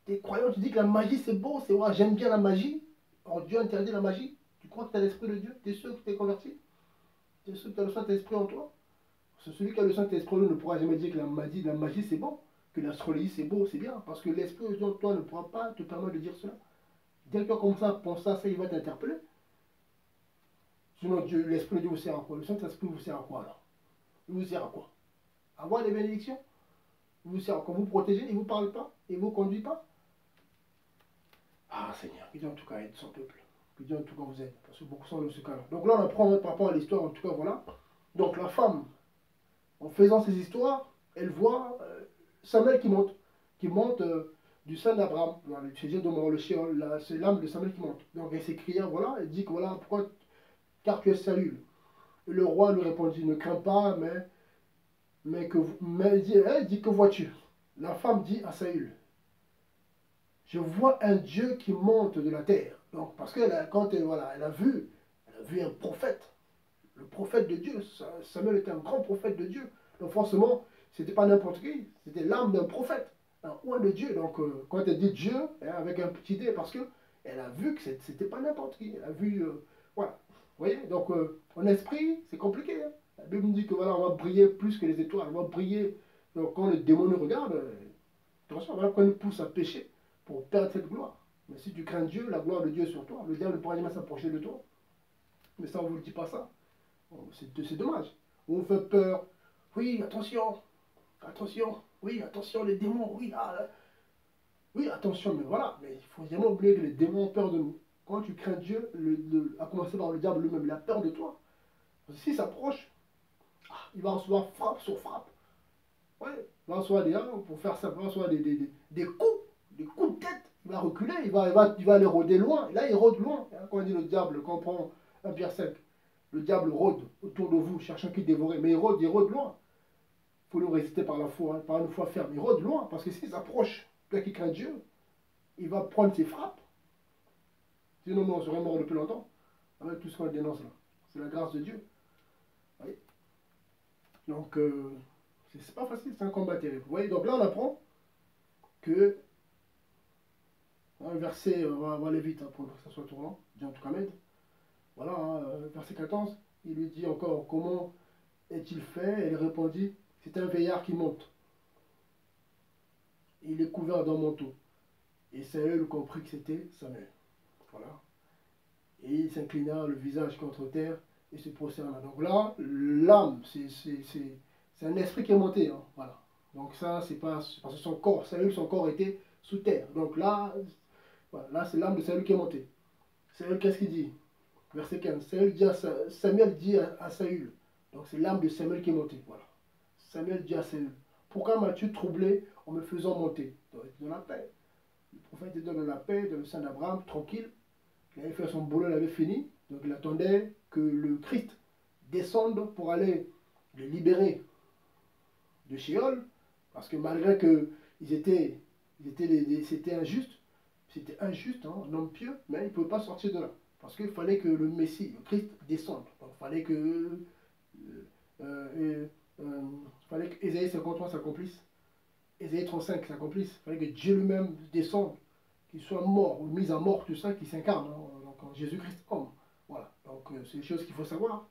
Tu es croyant, tu dis que la magie c'est beau, c'est ouais, j'aime bien la magie. Alors Dieu interdit la magie. Tu crois que tu as l'esprit de Dieu? Tu es sûr que tu es converti? Tu es sûr que tu as le Saint-Esprit en toi? Parce que celui qui a le Saint-Esprit ne pourra jamais dire que la magie c'est bon, que l'astrologie c'est beau, c'est bien. Parce que l'Esprit de Dieu en toi ne pourra pas te permettre de dire cela. Dès que tu comme ça, pense ça, il va t'interpeller. Sinon, Dieu, l'Esprit de Dieu vous sert à quoi? Le Saint-Esprit vous sert à quoi alors? Il vous sert à quoi? Avoir des bénédictions? Il vous sert à quoi? Vous protéger? Il ne vous parle pas? Il ne vous conduit pas? Ah Seigneur, que Dieu en tout cas aide son peuple. Que Dieu en tout cas vous aide. Parce que beaucoup sont dans ce cas-là. Donc là, on apprend par rapport à l'histoire, en tout cas, voilà. Donc la femme, en faisant ces histoires, elle voit Samuel qui monte du sein d'Abraham, dans le sujet de le Sheol, c'est l'âme de Samuel qui monte. Donc elle s'écria, voilà, elle dit que voilà, pourquoi, car tu es Saül. Et le roi lui répondit, ne crains pas, mais elle dit, que vois-tu? La femme dit à Saül, je vois un Dieu qui monte de la terre. Donc, parce que quand voilà, elle a vu un prophète, le prophète de Dieu. Samuel était un grand prophète de Dieu. Donc forcément, c'était pas n'importe qui, c'était l'âme d'un prophète, un roi de Dieu. Donc quand elle dit Dieu, hein, avec un petit dé, parce que elle a vu que c'était pas n'importe qui. Elle a vu, voilà. Vous voyez, donc en esprit, c'est compliqué. Hein. La Bible nous dit que voilà, on va briller plus que les étoiles, on va briller. Donc quand les démons nous regardent, attention, voilà qu'on nous pousse à pécher pour perdre cette gloire. Mais si tu crains Dieu, la gloire de Dieu est sur toi. Le diable ne pourra jamais s'approcher de toi. Mais ça, on ne vous le dit pas ça. C'est dommage. On vous fait peur. Oui, attention. Attention. Oui, attention, les démons. Oui, oui, attention. Mais voilà. Mais il faut jamais oublier que les démons ont peur de nous. Quand tu crains Dieu, à commencer par le diable lui-même, il a peur de toi. Parce que s'il s'approche, il va recevoir frappe sur frappe. Ouais, il va recevoir pour faire ça, il va recevoir des coups de tête. Il va reculer, il va aller rôder loin. Et là, il rôde loin. Quand on dit le diable, quand on prend un Pierre 5, le diable rôde autour de vous, cherchant qui dévorer. Mais il rôde loin. Il faut le résister par la foi, hein, par une foi ferme. Il rôde loin, parce que s'il s'approche, toi qui crains Dieu, il va prendre ses frappes. Sinon, nous, on serait mort depuis longtemps, avec tout ce qu'on dénonce là. C'est la grâce de Dieu. Oui. Donc, c'est pas facile, c'est un combat terrible. Vous voyez, donc là, on apprend que, un verset, on va aller vite hein, pour que ça soit tournant, Dieu en tout cas m'aide. Voilà, hein, verset 14, il lui dit encore, comment est-il fait? Elle répondit, c'est un veillard qui monte. Il est couvert d'un manteau. Et Saül comprit que c'était Samuel. Voilà. Et il s'inclina le visage contre terre et se prosterna. Donc là, l'âme, c'est un esprit qui est monté. Hein. Voilà. Donc ça, c'est pas parce que son corps, Saül, son corps était sous terre. Donc là, voilà, là c'est l'âme de Saül qui est montée. Saül, qu'est-ce qu'il dit? Verset 15. Samuel dit à Saül. Donc c'est l'âme de Samuel qui est montée. Voilà. Samuel dit à Saül, pourquoi m'as-tu troublé en me faisant monter? Dans la paix. Le prophète était dans la paix, dans le sein d'Abraham, tranquille. Il avait fait son boulot, il avait fini. Donc il attendait que le Christ descende pour aller le libérer de Sheol. Parce que malgré que c'était injuste, hein, un homme pieux, mais il ne pouvait pas sortir de là. Parce qu'il fallait que le Messie, le Christ, descende. Donc il fallait que Ésaïe 53 s'accomplisse. Ésaïe 35 s'accomplisse. Il fallait que Dieu lui-même descende, qu'il soit mort ou mis à mort, tout ça, qui s'incarne. Hein, donc en Jésus-Christ homme. Voilà. Donc c'est des choses qu'il faut savoir.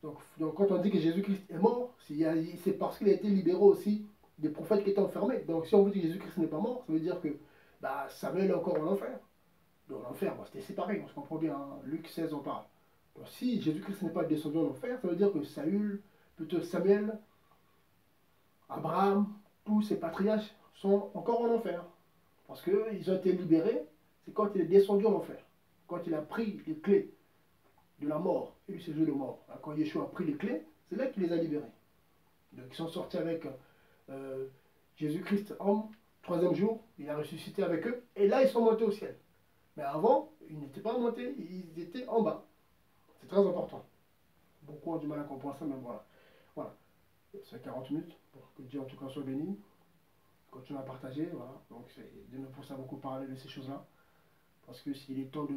Donc quand on dit que Jésus-Christ est mort, c'est parce qu'il a été libéré aussi des prophètes qui étaient enfermés. Donc si on vous dit que Jésus-Christ n'est pas mort, ça veut dire que bah, Samuel est encore en enfer. Donc l'enfer, bah, c'était séparé, on se comprend bien. Hein. Luc 16 en parle. Donc si Jésus-Christ n'est pas descendu en enfer, ça veut dire que plutôt Samuel, Abraham, tous ces patriarches sont encore en enfer. Parce qu'ils ont été libérés, c'est quand il est descendu en enfer. Quand il a pris les clés de la mort et du séjour de mort. Quand Yeshua a pris les clés, c'est là qu'il les a libérés. Donc ils sont sortis avec Jésus-Christ homme, troisième jour, il a ressuscité avec eux, et là ils sont montés au ciel. Mais avant, ils n'étaient pas montés, ils étaient en bas. C'est très important. Beaucoup ont du mal à comprendre ça, mais voilà. Voilà. C'est 40 minutes, pour que Dieu en tout cas soit béni. Continue à partager, voilà. Donc Dieu nous pousse à beaucoup parler de ces choses-là. Parce que s'il est temps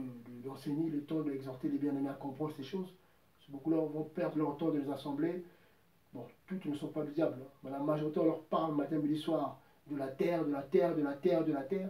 d'enseigner, il est temps d'exhorter les bien-aimés à comprendre ces choses. Parce que beaucoup là vont perdre leur temps de les assembler. Bon, toutes ne sont pas du diable. Hein. Mais la majorité, on leur parle matin, midi, soir de la terre, de la terre, de la terre, de la terre.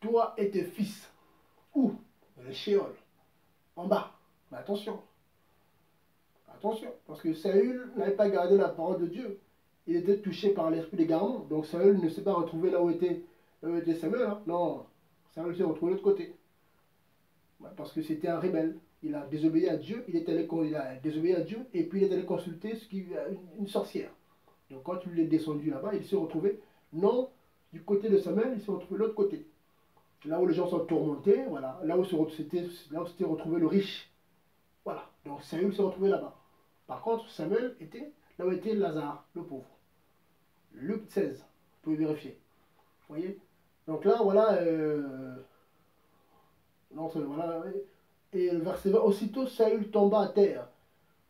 toi et tes fils. Où? Dans les Sheol, en bas. Mais attention, attention, parce que Saül n'avait pas gardé la parole de Dieu. Il était touché par l'esprit d'égarement. Donc Saül ne s'est pas retrouvé là où était Samuel. Hein. Non, Saül s'est retrouvé de l'autre côté. Parce que c'était un rebelle. Il a désobéi à Dieu, il a désobéi à Dieu, et puis il est allé consulter une sorcière. Donc quand il est descendu là-bas, il s'est retrouvé, non du côté de Samuel, il s'est retrouvé de l'autre côté. Là où les gens sont tourmentés, voilà, là où s'était retrouvé le riche. Voilà, donc Saül s'est retrouvé là-bas. Par contre, Samuel était là où était Lazare, le pauvre. Luc 16, vous pouvez vérifier. Vous voyez? Donc là, voilà, voilà. Et le verset 20, aussitôt Saül tomba à terre,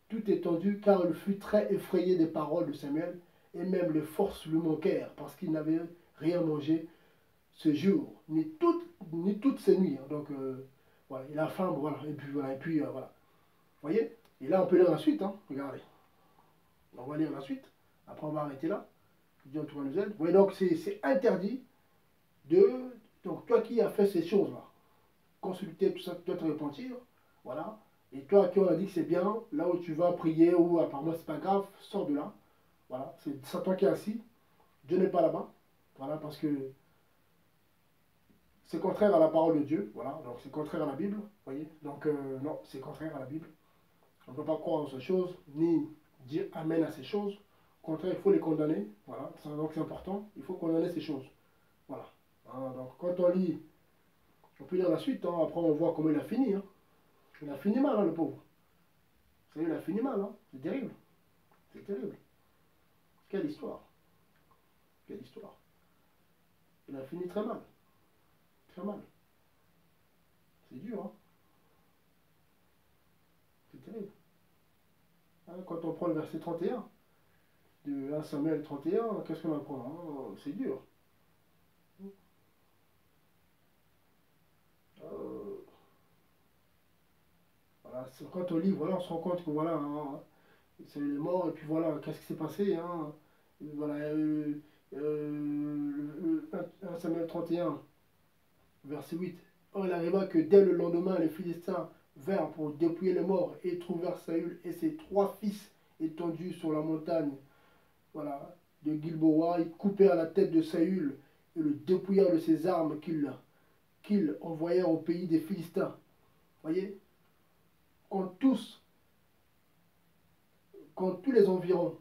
tout étendu, car il fut très effrayé des paroles de Samuel, et même les forces lui manquèrent, parce qu'il n'avait rien mangé ce jour, ni toutes ces nuits. Hein. Donc, voilà, il a faim, voilà, et puis voilà. Vous voyez? Et là, on peut lire la suite, hein. Regardez. On va lire la suite. Après, on va arrêter là. Dieu nous aide. Vous voyez, donc, c'est interdit de... Donc, toi qui as fait ces choses-là, consulter tout ça, tu dois te repentir, voilà. Et toi qui on a dit que c'est bien, là où tu vas prier, ou apparemment c'est pas grave, sors de là. Voilà, c'est toi qui es assis. Dieu n'est pas là-bas. Voilà, parce que c'est contraire à la parole de Dieu. Voilà, donc c'est contraire à la Bible. Vous voyez, donc non, c'est contraire à la Bible. On ne peut pas croire en ces choses, ni dire amen à ces choses. Au contraire, il faut les condamner. Voilà, donc c'est important. Il faut condamner ces choses. Voilà. Hein, donc quand on lit, on peut lire la suite. Hein, après, on voit comment il a fini. Hein. Il a fini mal, hein, le pauvre. Vous savez, il a fini mal. Hein. C'est terrible. C'est terrible. Quelle histoire. Quelle histoire. Il a fini très mal. Très mal. C'est dur, hein. C'est terrible. Hein, quand on prend le verset 31, de 1 Samuel 31, qu'est-ce qu'on apprend hein. C'est dur. Voilà, quand on lit, voilà, on se rend compte que voilà, hein, c'est les morts, et puis voilà, qu'est-ce qui s'est passé hein. Voilà, 1 Samuel 31, verset 8. Or, il arriva que dès le lendemain, les Philistins vinrent pour dépouiller les morts et trouvèrent Saül et ses 3 fils étendus sur la montagne voilà, de Gilboa. Ils coupèrent la tête de Saül et le dépouillèrent de ses armes qu'ils envoyèrent au pays des Philistins. Voyez, quand tous les environs,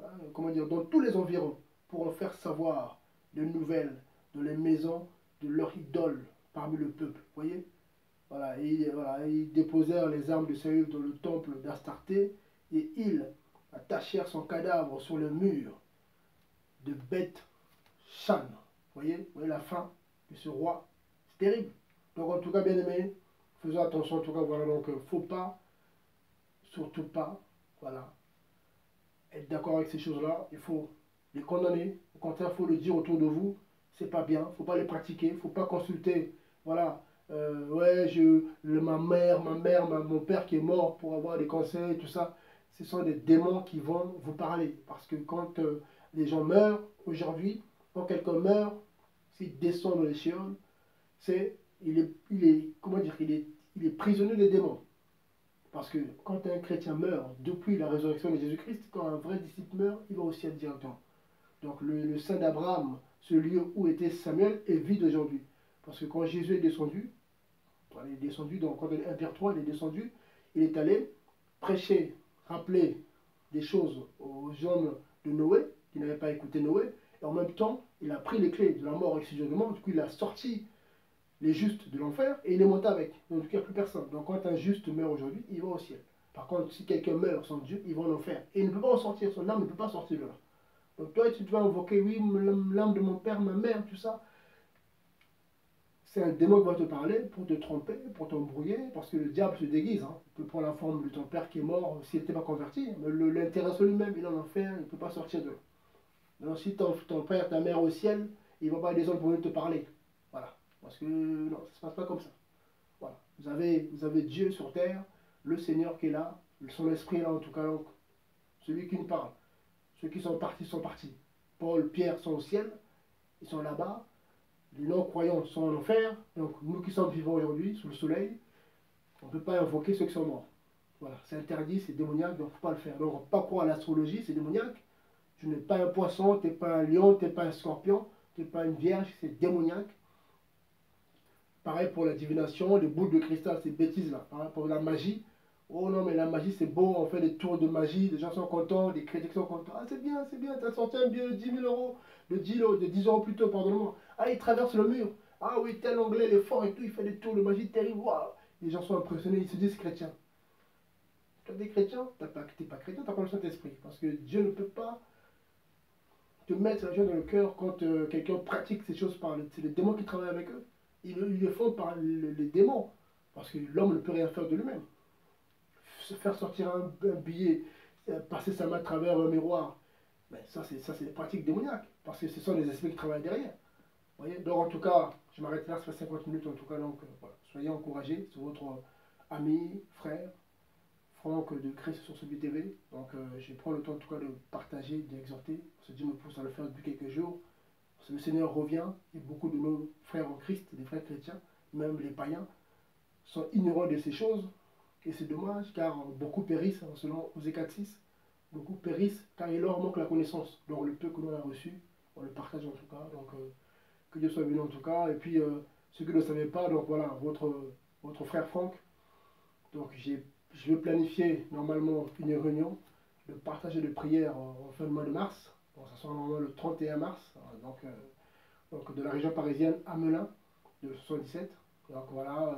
hein, comment dire, dans tous les environs, pour en faire savoir les nouvelles de les maisons de leur idole parmi le peuple. Voyez, voilà, ils déposèrent les armes de Saül dans le temple d'Astarté et ils attachèrent son cadavre sur le mur de Beth Shan. Vous voyez la fin de ce roi. C'est terrible. Donc en tout cas, bien aimé, faisons attention. En tout cas, voilà, donc faut pas, surtout pas, voilà, être d'accord avec ces choses-là. Il faut les condamner. Au contraire, il faut le dire autour de vous. C'est pas bien. Faut pas les pratiquer. Faut pas consulter. Voilà. Ouais, mon père qui est mort pour avoir des conseils, tout ça. Ce sont des démons qui vont vous parler. Parce que quand les gens meurent aujourd'hui, quand quelqu'un meurt, s'il descend dans les chioles, comment dire, il est prisonnier des démons. Parce que quand un chrétien meurt, depuis la résurrection de Jésus-Christ, quand un vrai disciple meurt, il va au ciel directement. Donc le sein d'Abraham, ce lieu où était Samuel, est vide aujourd'hui. Parce que quand Jésus est descendu, quand il est 1 Pierre 3, il est descendu, il est allé prêcher, rappeler des choses aux hommes de Noé, qui n'avaient pas écouté Noé, et en même temps, il a pris les clés de la mort et du jugement, du coup il a sorti les justes de l'enfer et il est monté avec. Donc du coup il n'y a plus personne. Donc quand un juste meurt aujourd'hui, il va au ciel. Par contre, si quelqu'un meurt sans Dieu, il va en enfer. Et il ne peut pas en sortir, son âme ne peut pas sortir de là. Donc toi, tu vas invoquer, oui, l'âme de mon père, ma mère, tout ça. C'est un démon qui va te parler pour te tromper, pour t'embrouiller, parce que le diable se déguise. Hein. Il peut prendre la forme de ton père qui est mort s'il n'était pas converti. Mais l'intéresseur lui-même, il est en enfer, il ne peut pas sortir de là. Donc si ton père, ta mère au ciel, il ne va pas descendre pour venir te parler. Voilà. Parce que non, ça ne se passe pas comme ça. Voilà. Vous avez Dieu sur terre, le Seigneur qui est là, son esprit est là en tout cas, donc, celui qui nous parle. Ceux qui sont partis sont partis. Paul, Pierre sont au ciel, ils sont là-bas. Les non-croyants sont en enfer. Donc nous qui sommes vivants aujourd'hui, sous le soleil, on ne peut pas invoquer ceux qui sont morts. Voilà, c'est interdit, c'est démoniaque, donc il ne faut pas le faire. Donc on ne peut pas croire à l'astrologie, c'est démoniaque. Tu n'es pas un poisson, tu n'es pas un lion, tu n'es pas un scorpion, tu n'es pas une vierge, c'est démoniaque. Pareil pour la divination, les boules de cristal, ces bêtises-là. Pareil pour la magie. Oh non, mais la magie, c'est beau, on fait des tours de magie, les gens sont contents, les critiques sont contents. Ah, c'est bien, t'as sorti un billet de 10 000 euros, de 10 euros plutôt, pardonne-moi. Ah, il traverse le mur. Ah oui, tel anglais, il est fort et tout, il fait des tours de magie terribles. Waouh. Les gens sont impressionnés, ils se disent chrétiens. Tu es chrétien, t'es pas chrétien, t'as pas le Saint-Esprit. Parce que Dieu ne peut pas te mettre la joie dans le cœur quand quelqu'un pratique ces choses par c'est les démons qui travaillent avec eux. Ils le font par les démons. Parce que l'homme ne peut rien faire de lui-même. Se faire sortir un billet, passer sa main à travers un miroir, ben ça c'est des pratiques démoniaques. Parce que ce sont les esprits qui travaillent derrière. Vous voyez. Donc en tout cas, je m'arrête là, ça fait 50 minutes en tout cas. Donc voilà. Soyez encouragés, c'est votre ami, frère, Franck de Christ sur ce BTV. Donc je prends le temps en tout cas de partager, d'exhorter. Ce Dieu me pousse à le faire depuis quelques jours. Parce que le Seigneur revient et beaucoup de nos frères en Christ, des frères chrétiens, même les païens, sont ignorants de ces choses. Et c'est dommage car beaucoup périssent, selon Osée 4.6. Beaucoup périssent car il leur manque la connaissance. Donc le peu que l'on a reçu, on le partage en tout cas. Donc que Dieu soit béni en tout cas. Et puis ceux qui ne le savaient pas, donc voilà, votre frère Franck. Donc je vais planifier normalement une réunion de partage et de prière en fin de mois de mars. Donc ça sera normalement le 31 mars. Donc de la région parisienne à Melun, de 77. Donc voilà,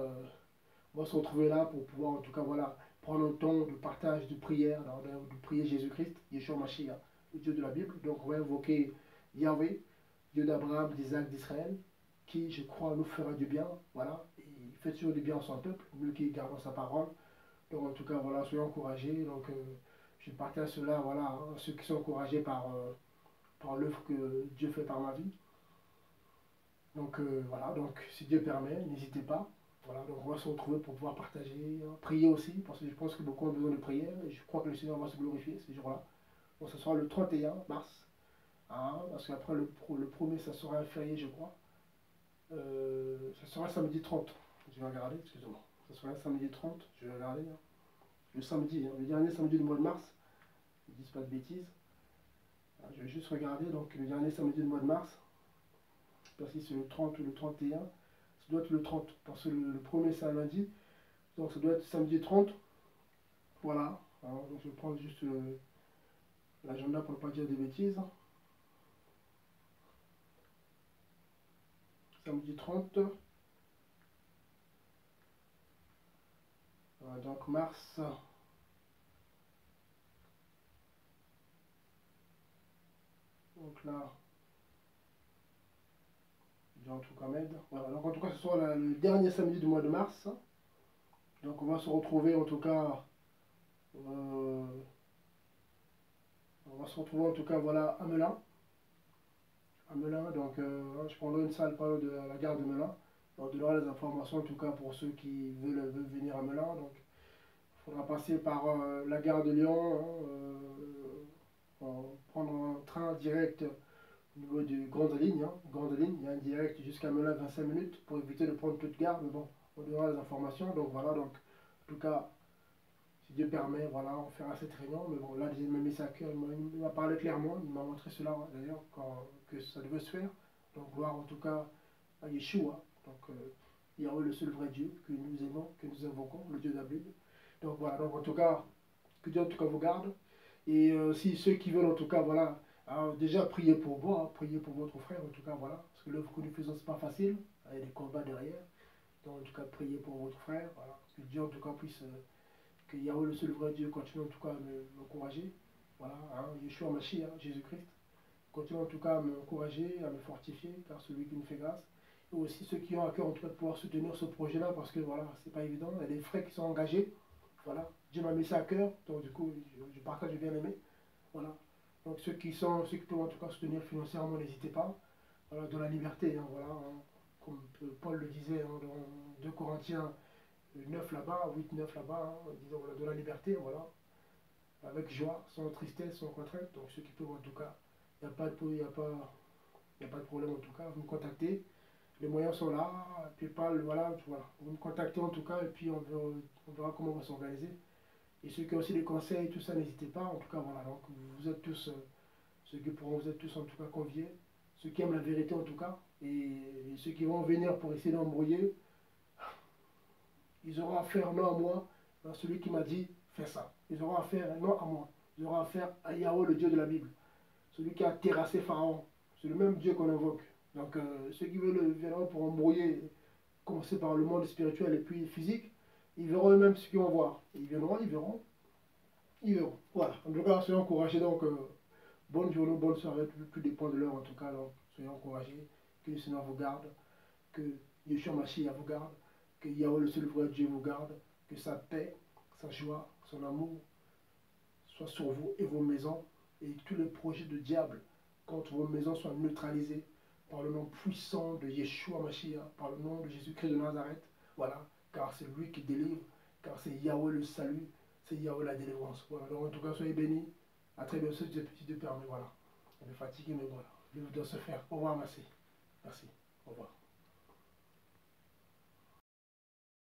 on va se retrouver là pour pouvoir en tout cas voilà, prendre un temps de partage, de prière, de prier Jésus-Christ, Yeshua Mashiach, le Dieu de la Bible. Donc on va invoquer Yahweh, Dieu d'Abraham, d'Isaac, d'Israël, qui je crois nous fera du bien. Voilà, et il fait toujours du bien à son peuple, nous qui gardons sa parole. Donc en tout cas voilà, soyez encouragés. Donc je partage cela voilà, à ceux qui sont encouragés par l'œuvre que Dieu fait par ma vie. Donc voilà, donc si Dieu permet, n'hésitez pas. Voilà, donc on va se retrouver pour pouvoir partager, prier aussi, parce que je pense que beaucoup ont besoin de prière, et je crois que le Seigneur va se glorifier ce jour-là. Donc ce sera le 31 mars, hein, parce qu'après le premier, ça sera un férié, je crois. Ça sera samedi 30, je vais regarder, excusez-moi. Ça sera samedi 30, je vais regarder. Hein. Le samedi, hein, le dernier samedi du mois de mars, je ne dis pas de bêtises. Alors, je vais juste regarder, donc le dernier samedi du mois de mars, je ne sais pas si c'est le 30 ou le 31, ça doit être le 30, parce que le premier c'est un lundi, donc ça doit être samedi 30. Voilà, alors, donc je vais prendre juste l'agenda pour ne pas dire des bêtises. Samedi 30, donc mars, donc là, j'ai en tout cas m'aide. Voilà, donc en tout cas ce sera le dernier samedi du mois de mars. Donc on va se retrouver en tout cas, on va se retrouver en tout cas voilà à Melun. À Melun, donc je prendrai une salle pas loin de la gare de Melun. On donnera les informations en tout cas pour ceux qui veulent venir à Melun. Donc il faudra passer par la gare de Lyon, prendre un train direct au niveau du Grande Ligne. Hein, Grande Ligne, il y a un direct jusqu'à Melun 25 minutes pour éviter de prendre toute gare. Mais bon, on donnera les informations. Donc voilà, donc en tout cas, si Dieu permet, voilà, on fera cette réunion. Mais bon, là, il m'a mis ça à cœur, il m'a parlé clairement, il m'a montré cela d'ailleurs, que ça devait se faire. Donc, gloire en tout cas à Yeshua. Donc, Yahweh, le seul vrai Dieu que nous aimons, que nous invoquons, le Dieu de la Bible. Donc, voilà, donc en tout cas, que Dieu en tout cas vous garde. Et si ceux qui veulent en tout cas, voilà, alors, déjà priez pour vous, hein, priez pour votre frère, en tout cas, voilà, parce que l'œuvre que nous faisons, c'est pas facile, il y a des combats derrière. Donc, en tout cas, priez pour votre frère, voilà, que Dieu en tout cas puisse. Que Yahweh, le seul vrai Dieu, continue en tout cas à m'encourager. Voilà, hein, Yeshua Mashiach, Jésus-Christ, continue en tout cas à m'encourager, à me fortifier, car celui qui nous fait grâce. Et aussi ceux qui ont à cœur en tout cas de pouvoir soutenir ce projet-là, parce que voilà, c'est pas évident. Il y a des frais qui sont engagés. Voilà, Dieu m'a mis ça à cœur, donc du coup, je partage, j'ai bien aimé. Voilà. Donc ceux qui peuvent en tout cas soutenir financièrement, n'hésitez pas. Voilà, dans la liberté, hein, voilà, hein, comme Paul le disait hein, dans 2 Corinthiens 9 là-bas, 8-9 là-bas, hein, disons voilà, de la liberté, voilà, avec joie, sans tristesse, sans contrainte. Donc ceux qui peuvent en tout cas, il n'y a pas de problème en tout cas, vous me contactez. Les moyens sont là, PayPal, voilà, voilà. Vous me contactez en tout cas, et puis on verra comment on va s'organiser. Et ceux qui ont aussi des conseils, tout ça, n'hésitez pas. En tout cas, voilà, donc vous êtes tous, ceux qui pourront, vous êtes tous en tout cas conviés. Ceux qui aiment la vérité en tout cas, et ceux qui vont venir pour essayer d'embrouiller, ils auront affaire non à moi, à celui qui m'a dit fais ça. Ils auront affaire non à moi, ils auront affaire à Yahweh, le Dieu de la Bible, celui qui a terrassé Pharaon. C'est le même Dieu qu'on invoque. Donc ceux qui veulent viendront pour embrouiller, commencer par le monde spirituel et puis physique, ils verront eux-mêmes ce qu'ils vont voir. Ils viendront, ils verront, ils verront. Voilà. En tout cas, soyez encouragés. Donc, bonne journée, bonne soirée, tout dépend de l'heure en tout cas. Donc, soyez encouragés. Que le Seigneur vous garde. Que Yeshua Mashiach vous garde. Que Yahweh, le seul vrai Dieu, vous garde. Que sa paix, sa joie, son amour soit sur vous et vos maisons. Et que tous les projets de diable contre vos maisons soient neutralisés par le nom puissant de Yeshua Mashiach, par le nom de Jésus-Christ de Nazareth. Voilà, car c'est lui qui délivre, car c'est Yahweh le salut, c'est Yahweh la délivrance. Voilà, donc en tout cas, soyez bénis. À très bientôt, si Dieu permet. Voilà. On est fatigué, mais voilà. Je dois se faire. Au revoir, merci. Merci. Au revoir.